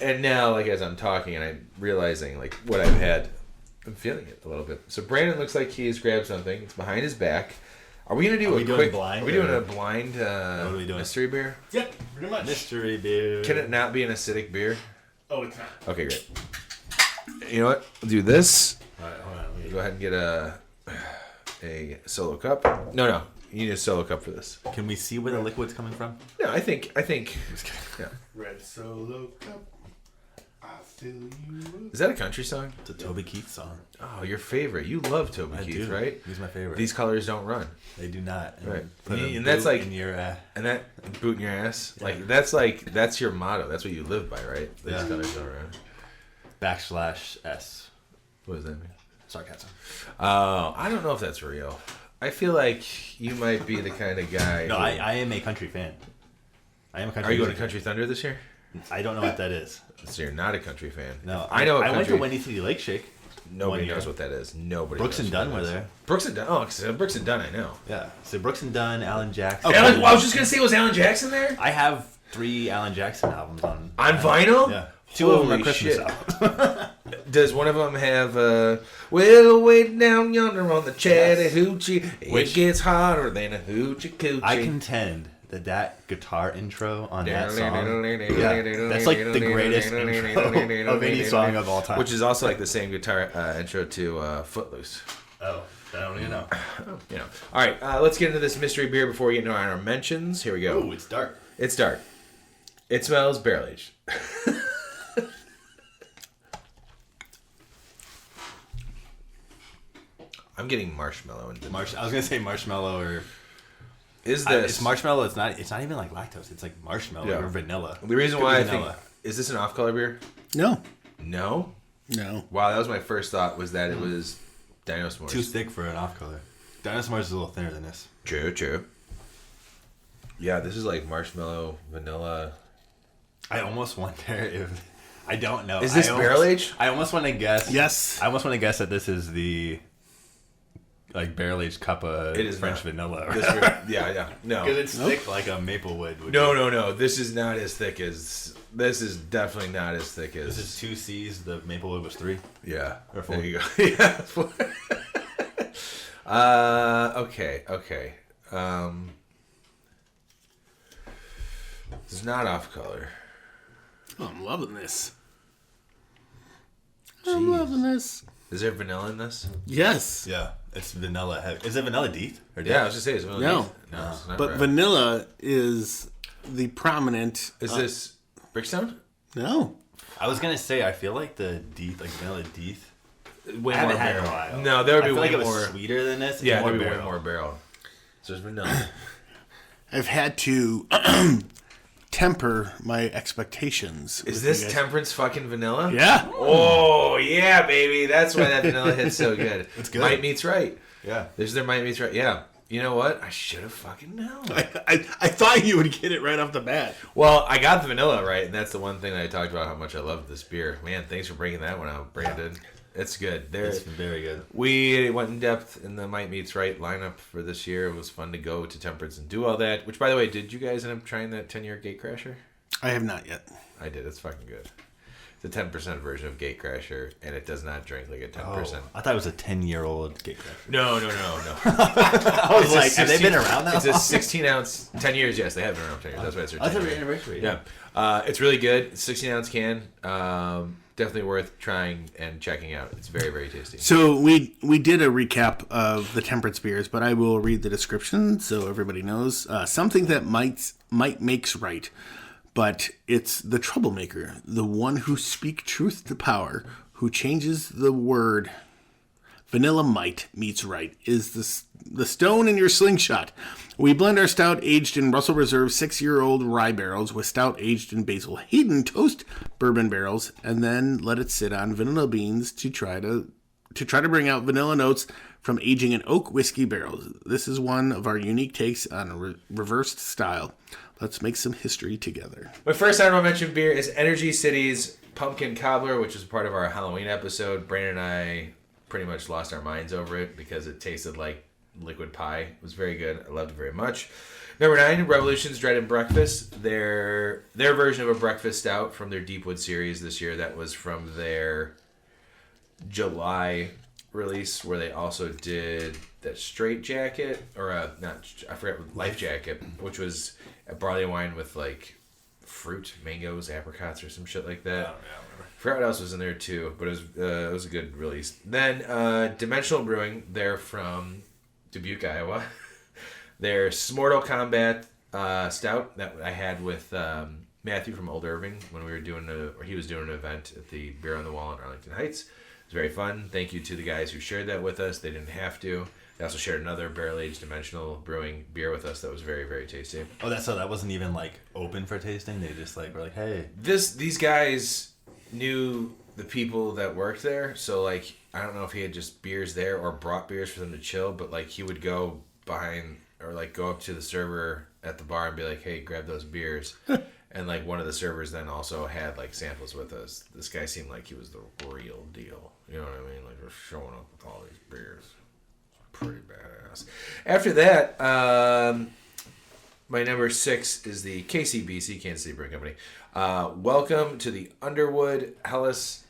And now, like as I'm talking and I'm realizing like what I've had, I'm feeling it a little bit. So Brandon looks like he has grabbed something. It's behind his back. Are we gonna do we doing quick? blind Are we doing or- a blind What are we doing? mystery beer? Yep, pretty much. mystery beer. Can it not be an acidic beer? Oh, it's not. Okay, great. You know what? We'll do this. All right, hold on. Let me- Go ahead and get a solo cup. No, you need a solo cup for this. Can we see where the liquid's coming from? No, I think. Yeah. Red Solo Cup. I feel you. Is that a country song? It's a Toby Keith song. Oh, your favorite. You love Toby I Keith, do. right? He's my favorite. These colors don't run. They do not. Right. Put a And that's boot like- in your. And that boot in your ass. That's your motto. That's what you live by, right? These Yeah. colors don't run. /S. What does that mean? Sarcasm. Oh, I don't know if that's real. I feel like you might be the kind of guy. No, who- I am a country fan. I am a country Are you going music to Country Thunder this year? fan. I don't know what that is. So you're not a country fan. No, I know. I went to country- Windy City Lake Shake. Nobody one year. knows what that is. Nobody. Brooks knows and what Dunn that were is. there. Brooks and Dunn. Oh, 'cause Brooks and Dunn, I know. Yeah. So Brooks and Dunn, Alan Jackson. Alan, I was just gonna say, was Alan Jackson there I have 3 Alan Jackson albums on vinyl? Yeah. 2 of them Holy are Christmas shit. albums. Does one of them have well, way down yonder on the Chattahoochee, Which- it gets hotter than a hoochie coochie. I contend that guitar intro on that song, that's like the greatest intro of any song of all time. Which is also like the same guitar intro to Footloose. oh, I don't even know. All right, let's get into this mystery beer before we get into our mentions. Here we go. Ooh, it's dark. It's dark. It smells barrel aged. I'm getting marshmallow in I was gonna say marshmallow or Is this it's marshmallow. It's not even like lactose. It's like marshmallow Yeah. or vanilla. the reason Could why be I think vanilla. is this an off color beer? No. No. No. Wow, that was my first thought. Was that it was Dino S'mores. Too thick for an off color. Dinosaurs is a little thinner than this. True. Yeah, this is like marshmallow, vanilla. I almost wonder if I don't know. Is this barrel aged? I almost want to guess. Yes. I almost want to guess that this is the like barrel aged cup of It is French not. vanilla. Yeah. No. Because it's thick like a maple wood. would No, be. no. This is not as thick as. This is definitely not as thick as. This is 2 C's. The maple wood was 3. Yeah. Or four. There you go. Yeah. 4. Okay. It's not off color. Oh, I'm loving this. Jeez. I'm loving this. Is there vanilla in this? Yes. Yeah, it's vanilla heavy. Is it vanilla deep? Or Yeah, I was just saying. Is vanilla No. decent? No, it's not. But right. vanilla is the prominent. Is this Brickstone? No. I was gonna say I feel like the deep, like vanilla deep. Way I haven't more had it in a barrel. while. No, there would I be feel way like it was more. sweeter than this. Yeah, more there would be way barrel. more barrel. So there's vanilla. I've had to temper my expectations. Is with this you guys. temperance fucking vanilla? Yeah. Oh yeah, baby. That's why that vanilla hits so good. It's good. Might meets right. Yeah. There's their might meets right. Yeah. You know what? I should have fucking known. I thought you would get it right off the bat. Well, I got the vanilla right, and that's the one thing that I talked about how much I love this beer. Man, thanks for bringing that one out, Brandon. It's good. There, It's very good. we went in depth in the Might Meets Right lineup for this year. It was fun to go to Temperance and do all that. Which, by the way, did you guys end up trying that 10-year Gatecrasher? I have not yet. I did. It's fucking good. It's a 10% version of Gatecrasher, and it does not drink like a 10%. I thought it was a 10-year-old Gatecrasher. No. I was like, have they been around now? It's a 16-ounce, 10 years, yes, they have been around 10 years. That's why it's their 10 That's year. their anniversary. Yeah. It's really good. 16-ounce can. Definitely worth trying and checking out. It's very, very tasty. So we did a recap of the temperance beers, but I will read the description so everybody knows. Something that might makes right, but it's the troublemaker, the one who speak truth to power, who changes the word. Vanilla might meets right is the stone in your slingshot. We blend our stout aged in Russell Reserve 6-year-old rye barrels with stout aged in Basil Hayden toast bourbon barrels, and then let it sit on vanilla beans to try to bring out vanilla notes from aging in oak whiskey barrels. This is one of our unique takes on a reversed style. Let's make some history together. My first honorable mention beer is Energy City's Pumpkin Cobbler, which is part of our Halloween episode. Brandon and I pretty much lost our minds over it because it tasted like liquid pie. It was very good. I loved it very much. Number 9, Revolution's Dreaded Breakfast. Their version of a breakfast stout from their Deepwood series this year. That was from their July release, where they also did that Straight Jacket, or I forgot, Life Jacket, which was a barley wine with like fruit, mangoes, apricots, or some shit like that. I forgot what else was in there too, but it was a good release. Then Dimensional Brewing, they're from Dubuque, Iowa. Their Mortal Kombat stout that I had with Matthew from Old Irving when we were he was doing an event at the Beer on the Wall in Arlington Heights. It was very fun. Thank you to the guys who shared that with us. They didn't have to. They also shared another barrel-aged Dimensional Brewing beer with us that was very, very tasty. Oh, so that wasn't even like open for tasting. They just like were like, hey. These guys knew the people that worked there, so like I don't know if he had just beers there or brought beers for them to chill, but like he would go behind or like go up to the server at the bar and be like, hey, grab those beers. And like one of the servers then also had like samples with us. This guy seemed like he was the real deal. You know what I mean? Like we're showing up with all these beers. Pretty badass. After that, my number 6 is the KCBC, Kansas City Brewing Company. Welcome to the Underwood Hellas.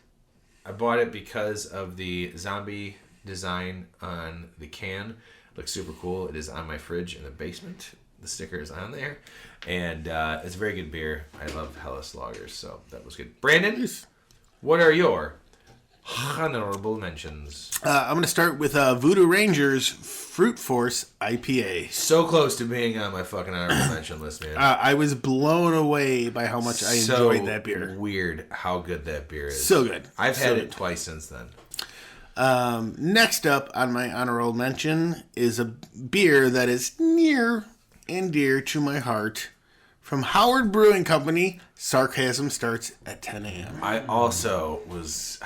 I bought it because of the zombie design on the can. Looks super cool. It is on my fridge in the basement. The sticker is on there. And it's a very good beer. I love Hellas lagers, so that was good. Brandon, what are your honorable mentions? I'm going to start with Voodoo Rangers Fruit Force IPA. So close to being on my fucking honorable mention list, man. I was blown away by how much I enjoyed that beer. Weird how good that beer is. So good. I've had it twice since then. Next up on my honorable mention is a beer that is near and dear to my heart. From Howard Brewing Company, Sarcasm Starts at 10 a.m. I also was...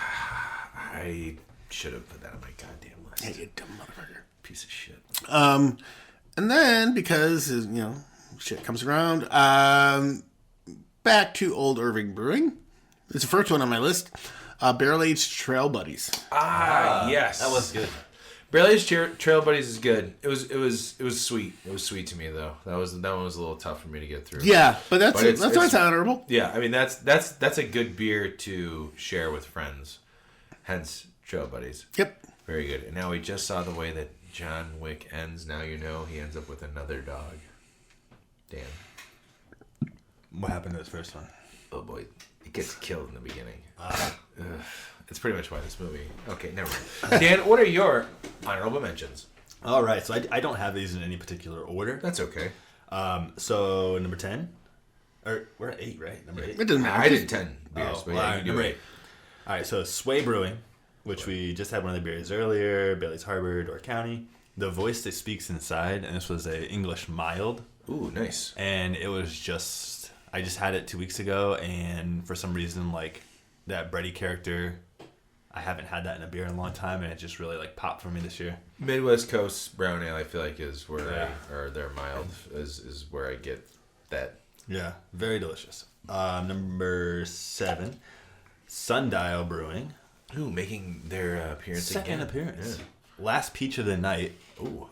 I should have put that on my goddamn list. Hey, you dumb motherfucker. Piece of shit. And then, because, shit comes around, back to Old Irving Brewing. It's the first one on my list. Barrel-aged Trail Buddies. Yes. That was good. Barrel-aged Trail Buddies is good. It was sweet. It was sweet to me though. That one was a little tough for me to get through. Yeah, but that's why it's honorable. Yeah, I mean that's a good beer to share with friends. Hence Trail Buddies. Yep. Very good. And now we just saw the way that John Wick ends. Now you know he ends up with another dog. Dan. What happened to his first one? Oh boy, he gets killed in the beginning. It's pretty much why this movie. Okay, never mind. Dan, what are your honorable mentions? All right, so I don't have these in any particular order. That's okay. So number 10, or we're at 8, right? Number 8. It doesn't matter. I did 10 beers, but well, yeah, you do number 8. 8. All right, so Sway Brewing, which we just had one of the beers earlier, Bailey's Harbor, Door County. The Voice That Speaks Inside, and this was a English mild. Ooh, nice. And it was just, I just had it 2 weeks ago, and for some reason, like, that bready character, I haven't had that in a beer in a long time, and it just really, like, popped for me this year. Midwest Coast Brown Ale, I feel like, is where or their mild is where I get that. Yeah, very delicious. Number 7, Sundial Brewing. Ooh, making their appearance Second again. appearance. Yeah. last peach of the night,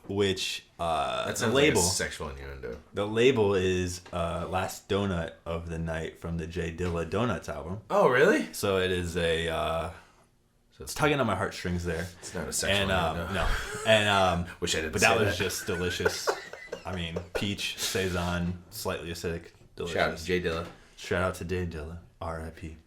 which that the sounds label, like a sexual innuendo. the label is last donut of the night from the J Dilla Donuts album. Oh, really? So it is it's tugging on my heartstrings there. It's not a sexual innuendo. No, and Wish I didn't. but say that was just delicious. I mean, peach, saison, slightly acidic, delicious. Shout out to J Dilla. Shout out to J Dilla, R.I.P.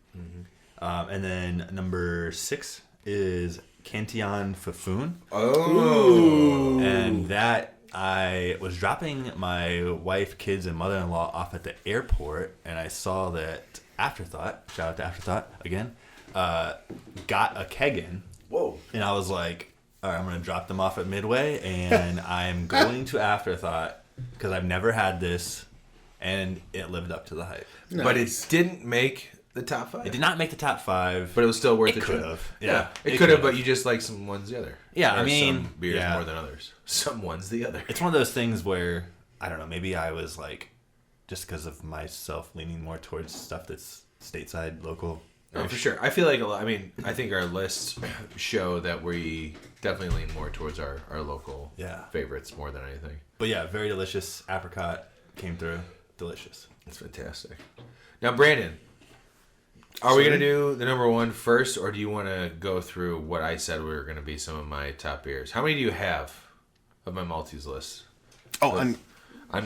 And then number 6 is Cantillon Fafoon. Oh. And that, I was dropping my wife, kids, and mother-in-law off at the airport, and I saw that Afterthought, shout out to Afterthought again, got a keg in. Whoa. And I was like, all right, I'm going to drop them off at Midway, and I'm going to Afterthought because I've never had this, and it lived up to the hype. Nice. But it didn't make the top 5. It did not make the top 5. But it was still worth It the could trip. have. Yeah, Yeah, it could have, but you just like some ones the other. Yeah, Or I mean, some beers yeah. more than others. Some ones the other. It's one of those things where, I don't know, maybe I was like, just because of myself leaning more towards stuff that's stateside, local. Oh, for sure. I feel like I think our lists show that we definitely lean more towards our local favorites more than anything. But yeah, very delicious. Apricot came through. Delicious. It's fantastic. Now, Brandon, are we going to do the number 1 first, or do you want to go through what I said were going to be some of my top beers? How many do you have of my Malteez list? Oh, on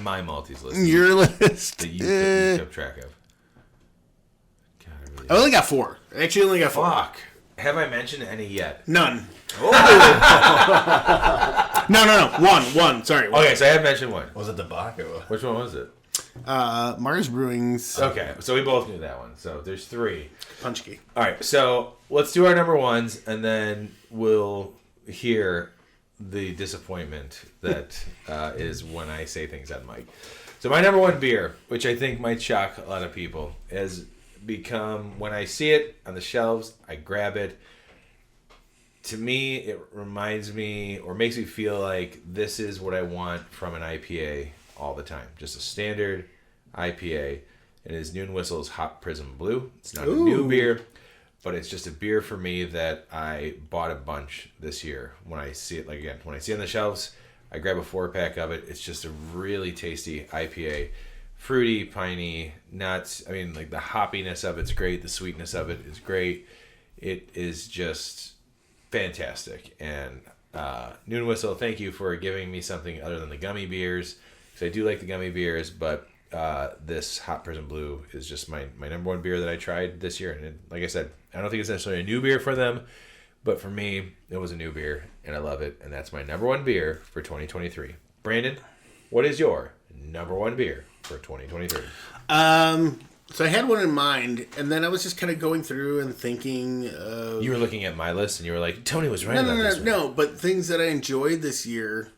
my Malteez list. your list. That you kept track of. God, I really I only got 4. I actually only got 4. Fuck. Have I mentioned any yet? None. No. One. Sorry. One. Okay, so I have mentioned one. Was it the Bach or what? Which one was it? Mars Brewing's Okay, so we both knew that one. So there's 3. Punch Cake. All right, so let's do our number 1s, and then we'll hear the disappointment that is when I say things on mic. So my number 1 beer, which I think might shock a lot of people, has become, when I see it on the shelves, I grab it. To me, it reminds me or makes me feel like this is what I want from an IPA all the time. Just a standard IPA. It is Noon Whistle's Hot Prism Blue. It's not a new beer, but it's just a beer for me that I bought a bunch this year. When I see it, when I see it on the shelves, I grab a 4-pack of it. It's just a really tasty IPA. Fruity, piney, nuts. I mean, like the hoppiness of it's great. The sweetness of it is great. It is just fantastic. And Noon Whistle, thank you for giving me something other than the gummy beers. Because I do like the gummy beers, but this Hot Prism Blue is just my number 1 beer that I tried this year. And like I said, I don't think it's necessarily a new beer for them, but for me, it was a new beer, and I love it. And that's my number 1 beer for 2023. Brandon, what is your number 1 beer for 2023? So I had one in mind, and then I was just kind of going through and thinking of... You were looking at my list, and you were like, Tony was right about this one. No, but things that I enjoyed this year.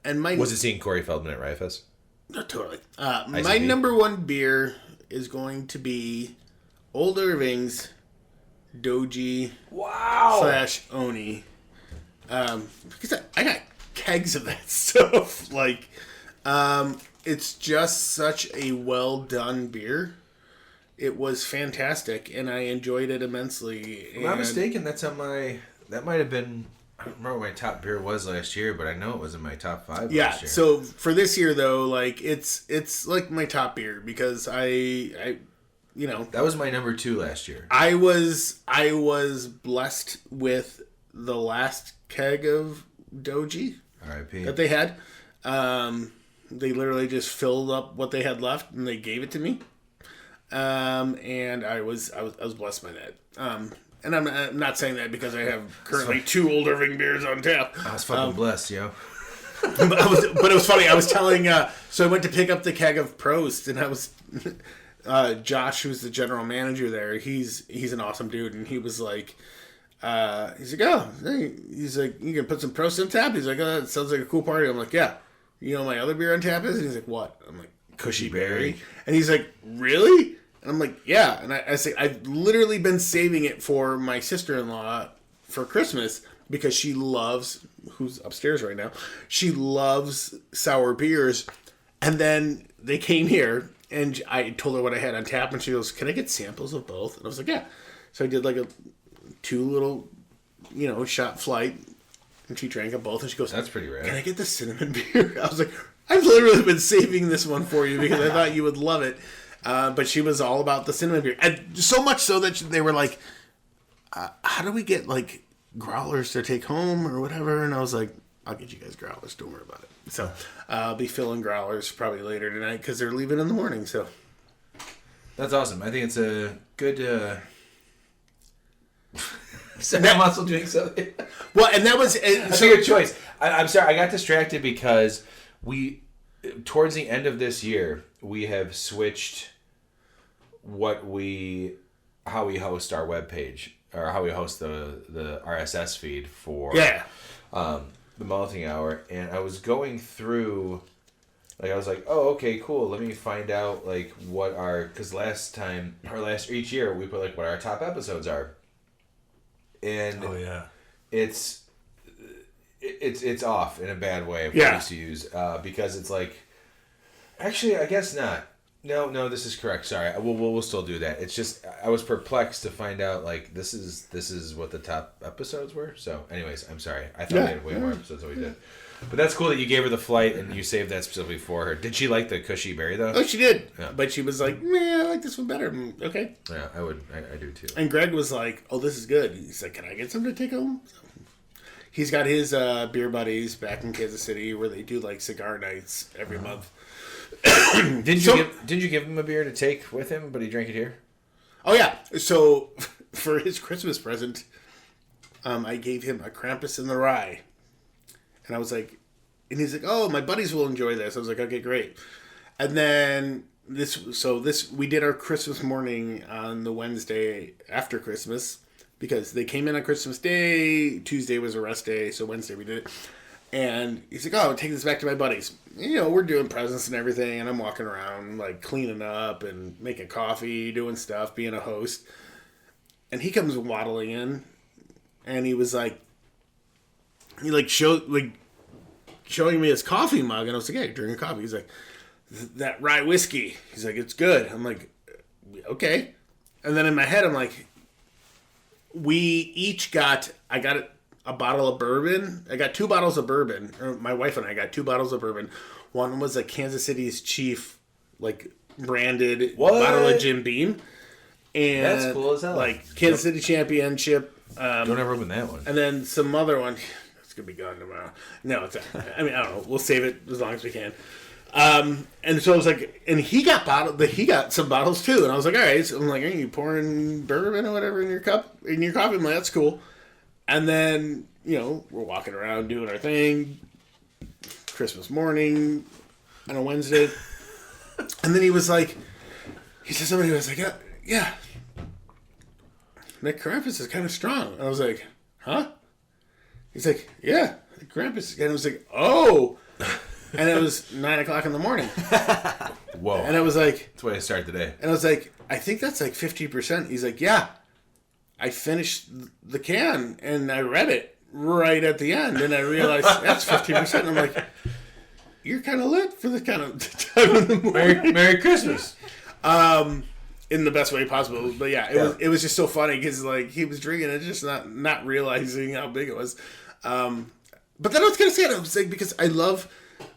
And Was it seeing Corey Feldman at Riot Fest? No, totally. My number 1 beer is going to be Old Irving's Doji / Oni. Because I got kegs of that stuff. It's just such a well done beer. It was fantastic, and I enjoyed it immensely. If I'm not mistaken, that might have been, I don't remember what my top beer was last year, but I know it was in my top 5 last year. So for this year though, it's like my top beer because I that was my number 2 last year. I was blessed with the last keg of Doji R.I.P. that they had. They literally just filled up what they had left and they gave it to me. And I was blessed by that. And I'm not saying that because I have currently 2 Old Irving beers on tap. I was fucking blessed, yo. But it was funny. I was telling. So I went to pick up the keg of Prost, and I was Josh, who's the general manager there. He's an awesome dude, and he was like, he's like, you can put some Prost on tap. He's like, oh, that sounds like a cool party. I'm like, yeah. You know what my other beer on tap is? And he's like, what? I'm like, Cushy Berry. And he's like, really? And I'm like, yeah. And I say, I've literally been saving it for my sister-in-law for Christmas because she loves, who's upstairs right now, she loves sour beers. And then they came here, and I told her what I had on tap, and she goes, can I get samples of both? And I was like, yeah. So I did like a 2 little, shot flight. And she drank them both, and she goes, That's pretty rad. Can I get the cinnamon beer? I was like, I've literally been saving this one for you because I thought you would love it. But she was all about the cinnamon beer. And so much so that they were like, how do we get, like, growlers to take home or whatever? And I was like, I'll get you guys growlers. Don't worry about it. So I'll be filling growlers probably later tonight because they're leaving in the morning. So That's awesome. I think it's a good... I'm also doing something. well, and that was That's a good choice. I'm sorry, I got distracted because towards the end of this year, we have switched how we host our webpage, or how we host the RSS feed for the Malting Hour, and I was going through, like, I was like, oh, okay, cool, let me find out, like, what because each year, we put, like, what our top episodes are. And it's off in a bad way of what I used to use, because it's like, actually, I guess not. No, this is correct. Sorry, we'll still do that. It's just I was perplexed to find out, like, this is what the top episodes were. So, anyways, I'm sorry. I thought we had way more episodes than we did. But that's cool that you gave her the flight and you saved that specifically for her. Did she like the cushy berry though? Oh, she did. Yeah. But she was like, "Man, I like this one better." Okay. Yeah, I would. I do too. And Greg was like, "Oh, this is good." He's like, "Can I get some to take home?" So he's got his beer buddies back in Kansas City where they do like cigar nights every month. Didn't you give him a beer to take with him, but he drank it here? Oh yeah. So for his Christmas present, I gave him a Krampus in the Rye, and I was like, and he's like, "Oh, my buddies will enjoy this." I was like, "Okay, great." And then we did our Christmas morning on the Wednesday after Christmas because they came in on Christmas Day. Tuesday was a rest day, so Wednesday we did it. And he's like, "Oh, take this back to my buddies." You know, we're doing presents and everything, and I'm walking around, like, cleaning up and making coffee, doing stuff, being a host. And he comes waddling in, and he was like, showing me his coffee mug, and I was like, "Hey, drinking coffee." He's like, "That rye whiskey." He's like, "It's good." I'm like, "Okay." And then in my head, I'm like, I got a bottle of bourbon. I got 2 bottles of bourbon. Or my wife and I got 2 bottles of bourbon. One was a Kansas City's Chief, like, branded bottle of Jim Beam. And that's cool as hell. Like, Kansas City Championship. Don't ever open that one. And then some other one. It's going to be gone tomorrow. No, it's, I mean, I don't know. We'll save it as long as we can. And so I was like, and he got some bottles too. And I was like, all right. So I'm like, are you pouring bourbon or whatever in your coffee? I'm like, that's cool. And then, you know, we're walking around doing our thing. Christmas morning on a Wednesday. And then he said somebody was like, yeah. That Krampus is kind of strong. And I was like, huh? He's like, yeah, the Krampus. And I was like, oh. And it was 9:00 in the morning. Whoa. And I was like, that's the way I start the day. And I was like, I think that's like 50%. He's like, yeah. I finished the can and I read it right at the end and I realized that's 50%. And I'm like, you're kind of lit for this kind of time in the morning. Merry Christmas. In the best way possible. But yeah, it was just so funny because like he was drinking it, just not realizing how big it was. But then I was going to say it, I was like, because I love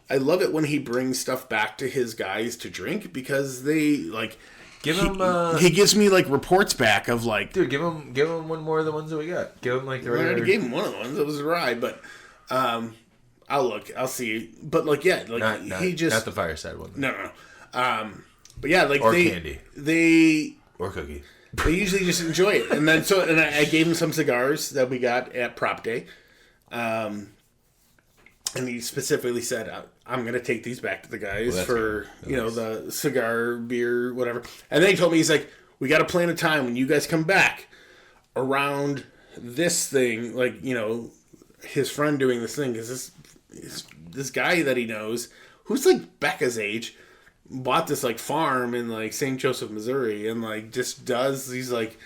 it when he brings stuff back to his guys to drink because they like, Give him. He gives me like reports back of like, dude, give him one more of the ones that we got. Give him like the I regular. already gave him one of the ones. It was a ride, but I'll see. But like, yeah, like not the fireside one. No. But yeah, like or candy, or cookie. They usually just enjoy it, and then I gave him some cigars that we got at Prop Day, and he specifically said, I'm going to take these back to the guys for, you know, the cigar, beer, whatever. And then he told me, he's like, we got to plan a time when you guys come back around this thing, like, you know, his friend doing this thing, because this guy that he knows, who's like Becca's age, bought this like farm in like St. Joseph, Missouri, and like just does these like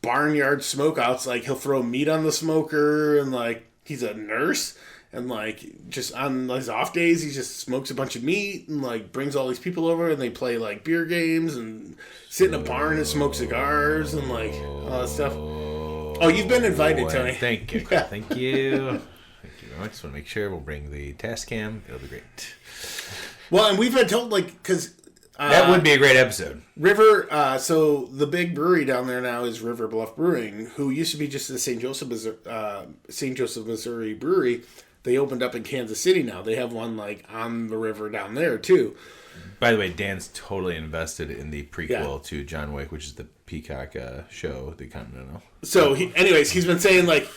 barnyard smokeouts. Like he'll throw meat on the smoker, and like he's a nurse. And, like, just on his off days, he just smokes a bunch of meat and, like, brings all these people over and they play, like, beer games and sit in a barn and smoke cigars and, like, all that stuff. Oh, you've been invited, Tony. Thank you. Yeah. Thank you. Thank you I just want to make sure we'll bring the test cam. It'll be great. Well, and we've been told, like, because... that would be a great episode. River, so the big brewery down there now is River Bluff Brewing, who used to be just the St. Joseph, Missouri brewery. They opened up in Kansas City now. They have one, like, on the river down there, too. By the way, Dan's totally invested in the prequel to John Wick, which is the Peacock show, the Continental. So, he's been saying, like,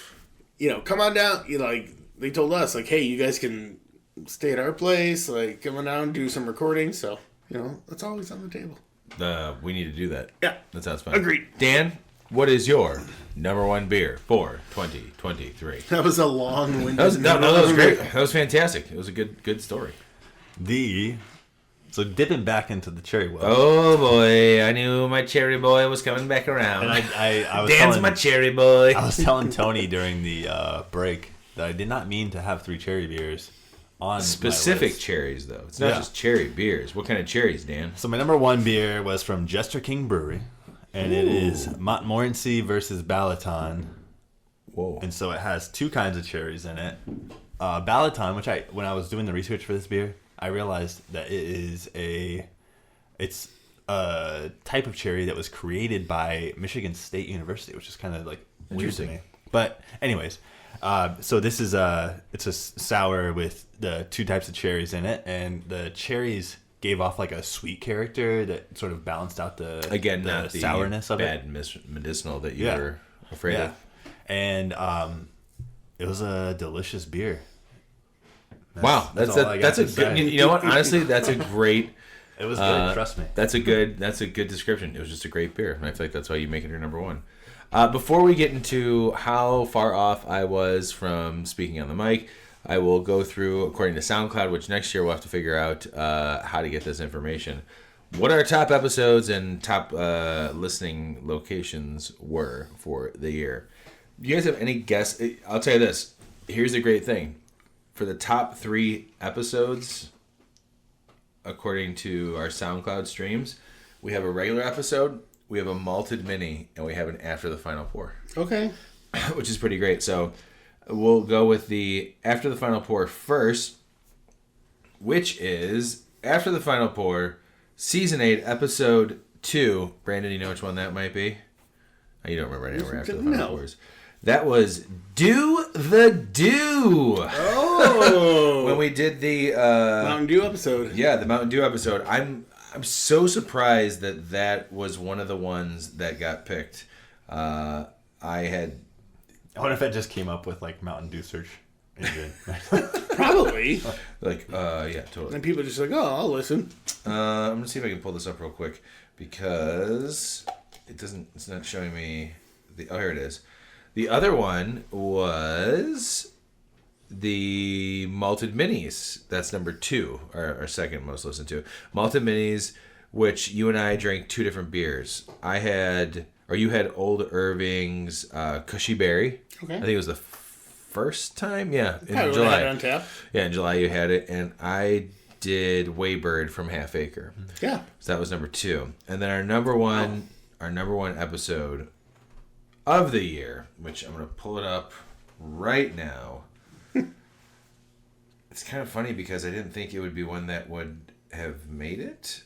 come on down. Like, they told us, like, hey, you guys can stay at our place, like, come on down, do some recording, so... that's always on the table. We need to do that. Yeah. That sounds fun. Agreed. Dan, what is your number one beer for 2023? That was a long-winded... That was great. That was fantastic. It was a good story. So dipping back into the cherry well. Oh, boy. I knew my cherry boy was coming back around. And I was Dan's my cherry boy. I was telling Tony during the break that I did not mean to have 3 cherry beers. On specific cherries, though. It's not just cherry beers. What kind of cherries, Dan? So my number 1 beer was from Jester King Brewery, and it is Montmorency versus Balaton. Whoa! And so it has 2 kinds of cherries in it. Balaton, which when I was doing the research for this beer, I realized that it's a type of cherry that was created by Michigan State University, which is kind of like weird to me. But anyways. So this is it's a sour with the 2 types of cherries in it, and the cherries gave off like a sweet character that sort of balanced out the not the sourness of bad it. medicinal that you were afraid of. And it was a delicious beer. Wow, that's a good. You know what? Honestly, that's a great. It was good. Trust me. That's a good description. It was just a great beer, and I feel like that's why you make it your number 1. Before we get into how far off I was from speaking on the mic, I will go through, according to SoundCloud, which next year we'll have to figure out how to get this information, what our top episodes and top listening locations were for the year. Do you guys have any guess? I'll tell you this. Here's the great thing. For the top 3 episodes, according to our SoundCloud streams, we have a regular episode, we have a malted mini, and we have an after the final pour. Okay. Which is pretty great. So we'll go with the after the final pour first, which is after the final pour, season 8, episode 2. Brandon, you know which one that might be? Oh, you don't remember anywhere after the final pours. That was Do the Do. Oh. When we did the Mountain Dew episode. Yeah, the Mountain Dew episode. I'm so surprised that was one of the ones that got picked. I wonder if it just came up with like Mountain Dew search engine. Probably. Yeah, totally. And people are just like, oh, I'll listen. I'm gonna see if I can pull this up real quick because it's not showing me here it is. The other one was the Malted Minis. That's number 2, our second most listened to. Malted Minis, which you and I drank 2 different beers. You had Old Irving's Cushy Berry. Okay. I think it was the first time. Yeah, in July. Had it on tap. Yeah, in July you had it, and I did Waybird from Half Acre. Yeah. So that was number 2, and then our number one episode of the year, which I'm gonna pull it up right now. It's kind of funny because I didn't think it would be one that would have made it.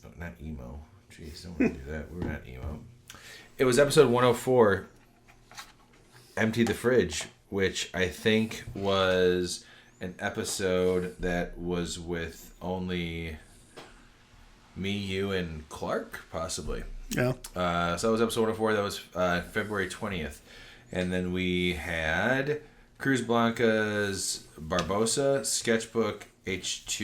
Oh, not emo. Jeez, don't want to do that. We're not emo. It was episode 104, Empty the Fridge, which I think was an episode that was with only me, you, and Clark, possibly. Yeah. So that was episode 104. That was February 20th. And then we had Cruz Blanca's Barbosa, Sketchbook, H2OP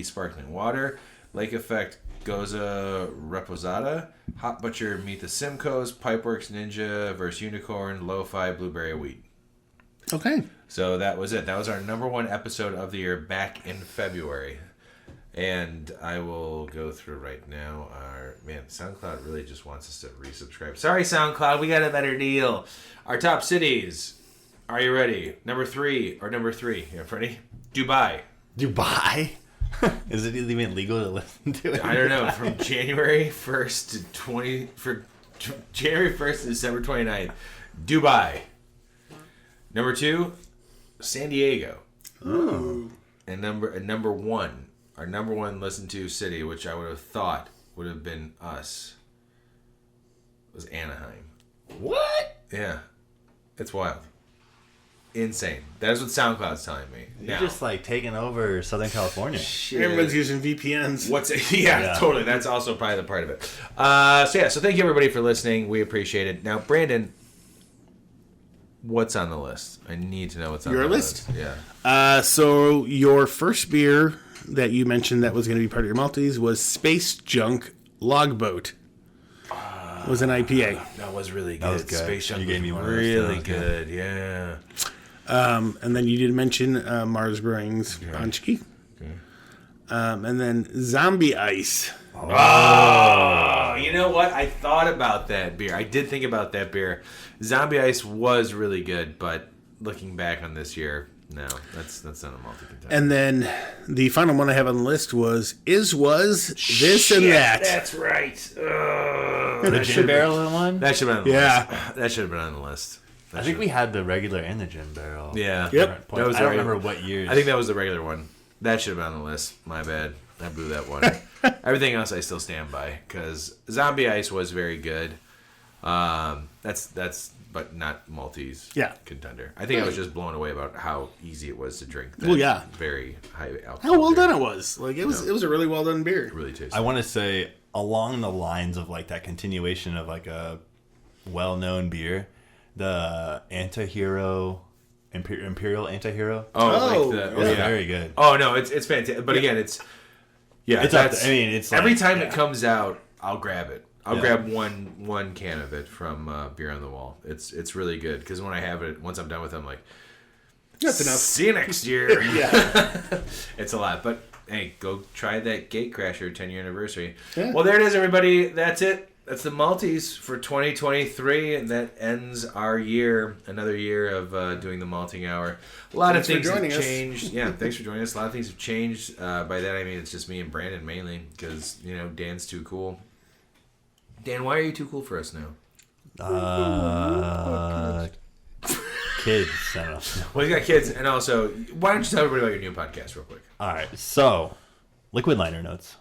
Sparkling Water, Lake Effect Goza Reposada, Hot Butcher Meet the Simcoes, Pipeworks Ninja vs. Unicorn, Lo-Fi Blueberry Wheat. Okay. So that was it. That was our number 1 episode of the year back in February. And I will go through right now. SoundCloud really just wants us to resubscribe. Sorry, SoundCloud, we got a better deal. Our top cities. Are you ready? Number 3. You ready? Dubai. Is it even legal to listen to it? I don't know. From January 1st to January 1st to December 29th. Dubai. Number 2, San Diego. Ooh. And number 1, our number 1 listened to city, which I would have thought would have been us, was Anaheim. What? Yeah. It's wild. Insane. That's what SoundCloud's telling me. You're just like taking over Southern California. Shit. Everyone's using VPNs. Yeah, totally. That's also probably the part of it. So thank you everybody for listening. We appreciate it. Now, Brandon, what's on the list? I need to know what's on Your the list? Yeah. So your first beer that you mentioned that was going to be part of your Malteez was Space Junk Logboat. Was an IPA. That was really good. That was good. Space Junk You gave me one of those, really too. good. Yeah. And then you did mention Mars Brewing's Punchki. Okay. And then Zombie Ice. Oh, you know what? I thought about that beer. I did think about that beer. Zombie Ice was really good, but looking back on this year, no, that's not a multi-contender. And then the final one I have on the list was This and That. That's right. The gin barrel one? That should have been on the Yeah. list. That should have been on the list. I think we had the regular and the gin barrel. Yeah. Yep. That was I the don't regular- remember what years. I think that was the regular one. That should have been on the list. My bad. I blew that one. Everything else I still stand by because Zombie Ice was very good. That's but not Maltese contender. I think I was just blown away about how easy it was to drink. That Well, yeah. Very high alcohol. How well beer. done it was. Like it was a really well done beer. Really tasty. I want to say along the lines of like that continuation of like a well-known beer, the Antihero, Imperial Antihero. It was very good. Oh no, it's fantastic. But again, it's It's up there. I mean, it's every like, time it comes out, I'll grab it. I'll Yeah. grab one can of it from Beer on the Wall. It's really good because when I have it, once I'm done with it, I'm like, That's enough. see you next year. Yeah. It's a lot, but hey, go try that Gatecrasher 10-year anniversary. Yeah. Well, there it is, everybody. That's it. That's the Malteez for 2023, and that ends our year. Another year of doing the malting hour. A lot Thanks of for things have joining us. changed. Yeah, thanks for joining us. A lot of things have changed. By that I mean it's just me and Brandon mainly because Dan's too cool. Dan, why are you too cool for us now? Kids. I don't know. Well, you got kids, and also, why don't you tell everybody about your new podcast real quick? All right, so Liquid Liner Notes,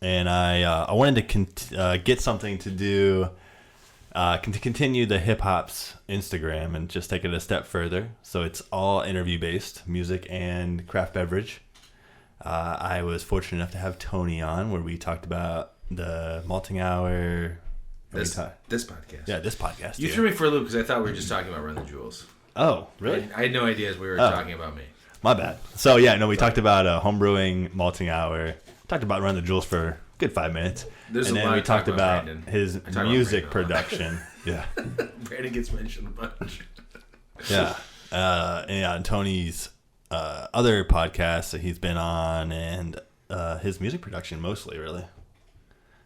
and I wanted to get something to do to continue the hip hop's Instagram and just take it a step further. So it's all interview based, music and craft beverage. I was fortunate enough to have Tony on, where we talked about the malting hour. This podcast. Yeah, this podcast. You threw me for a loop because I thought we were just talking about Run the Jewels. Oh, really? I had no idea we were talking about me. My bad. So yeah, no, we talked about homebrewing, malting hour. Talked about Run the Jewels for a good 5 minutes. There's and a then lot we to talk talked about about Brandon. his I talk about music Brandon a lot. production. Yeah. Brandon gets mentioned a bunch. Yeah. And on Tony's other podcasts that he's been on, and his music production mostly, really.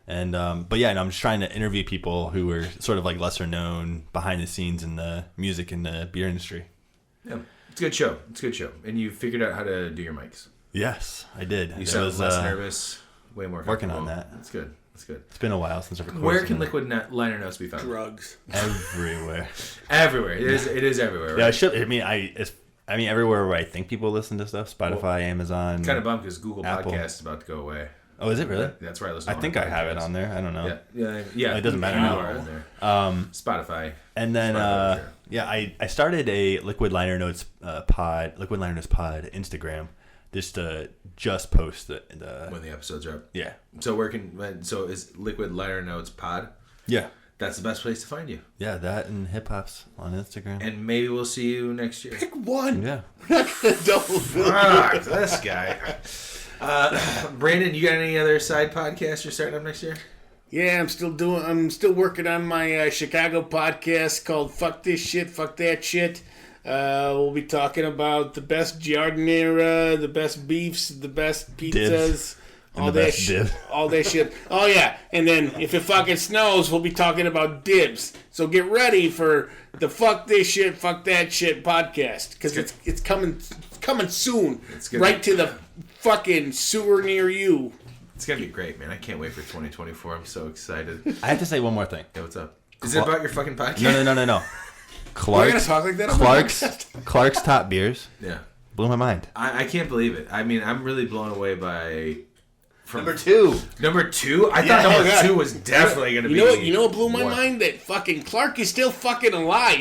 And but yeah, and I'm just trying to interview people who are sort of like lesser known behind the scenes in the music and the beer industry. Yeah, it's a good show. It's a good show, and you figured out how to do your mics. Yes, I did. You It sound was, less nervous, way more working on comfortable. that. That's good. That's good. It's been a while since I've recorded. Where can something. Liquid Liner Notes be found? Drugs. Everywhere. Everywhere. It is everywhere. Right? Yeah, I should. I mean, everywhere where I think people listen to stuff. Spotify, Amazon. Kind of bummed because Google Apple. Podcast is about to go away. Oh, is it really? That's where I listen. I to think all I my have it podcasts. on there. I don't know. Yeah. It doesn't matter You now. are on there. Spotify. And then, Spotify, sure. yeah, I started a Liquid Liner Notes pod Instagram, just to post the When the episodes are up. yeah. So is Liquid Liner Notes Pod? Yeah. That's the best place to find you. Yeah, that and hip hops on Instagram. And maybe we'll see you next year. Pick one. Yeah. Double bill. Fuck, this guy. Brandon, you got any other side podcasts you're starting up next year? Yeah, I'm still working on my Chicago podcast called Fuck This Shit, Fuck That Shit. We'll be talking about the best giardiniera, the best beefs, the best pizzas, Dibs. And all the that best shit. dib. All that shit. Oh yeah, and then if it fucking snows, we'll be talking about dibs. So get ready for the Fuck This Shit, Fuck That Shit podcast because it's coming soon. It's good. Right to the fucking sewer near you. It's going to be great, man. I can't wait for 2024. I'm so excited. I have to say one more thing. Hey, what's up? Is it about your fucking podcast? No. gonna talk like that on the podcast? Clark's top beers Yeah. blew my mind. I can't believe it. I mean, I'm really blown away by... Number two. Number 2? I Yeah, thought number God. 2 was definitely going to be... You know what blew my mind? That fucking Clark is still fucking alive.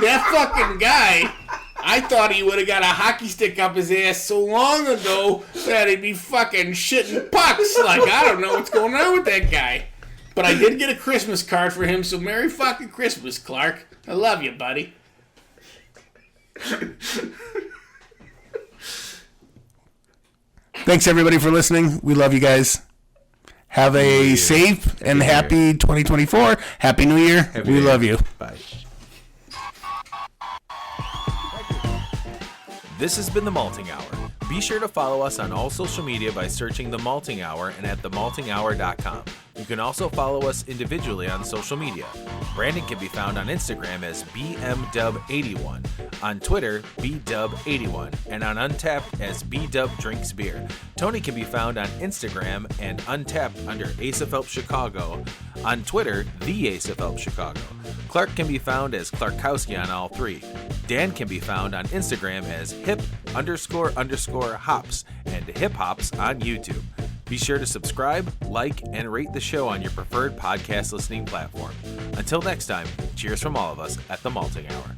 That fucking guy, I thought he would have got a hockey stick up his ass so long ago that he'd be fucking shitting pucks. I don't know what's going on with that guy. But I did get a Christmas card for him, so Merry fucking Christmas, Clark. I love you, buddy. Thanks, everybody, for listening. We love you guys. Have a safe and happy 2024. Happy New Year. We love you. Bye. This has been The Malting Hour. Be sure to follow us on all social media by searching The Malting Hour and at themaltinghour.com. You can also follow us individually on social media. Brandon can be found on Instagram as BMDub81, on Twitter, BDub81, and on Untapped as BDubDrinksBeer. Tony can be found on Instagram and Untapped under Ace of Help Chicago, on Twitter, The Ace of Help Chicago. Clark can be found as Clarkowski on all three. Dan can be found on Instagram as hip__hops and hip hops on YouTube. Be sure to subscribe, like, and rate the show on your preferred podcast listening platform. Until next time, cheers from all of us at the Malting Hour.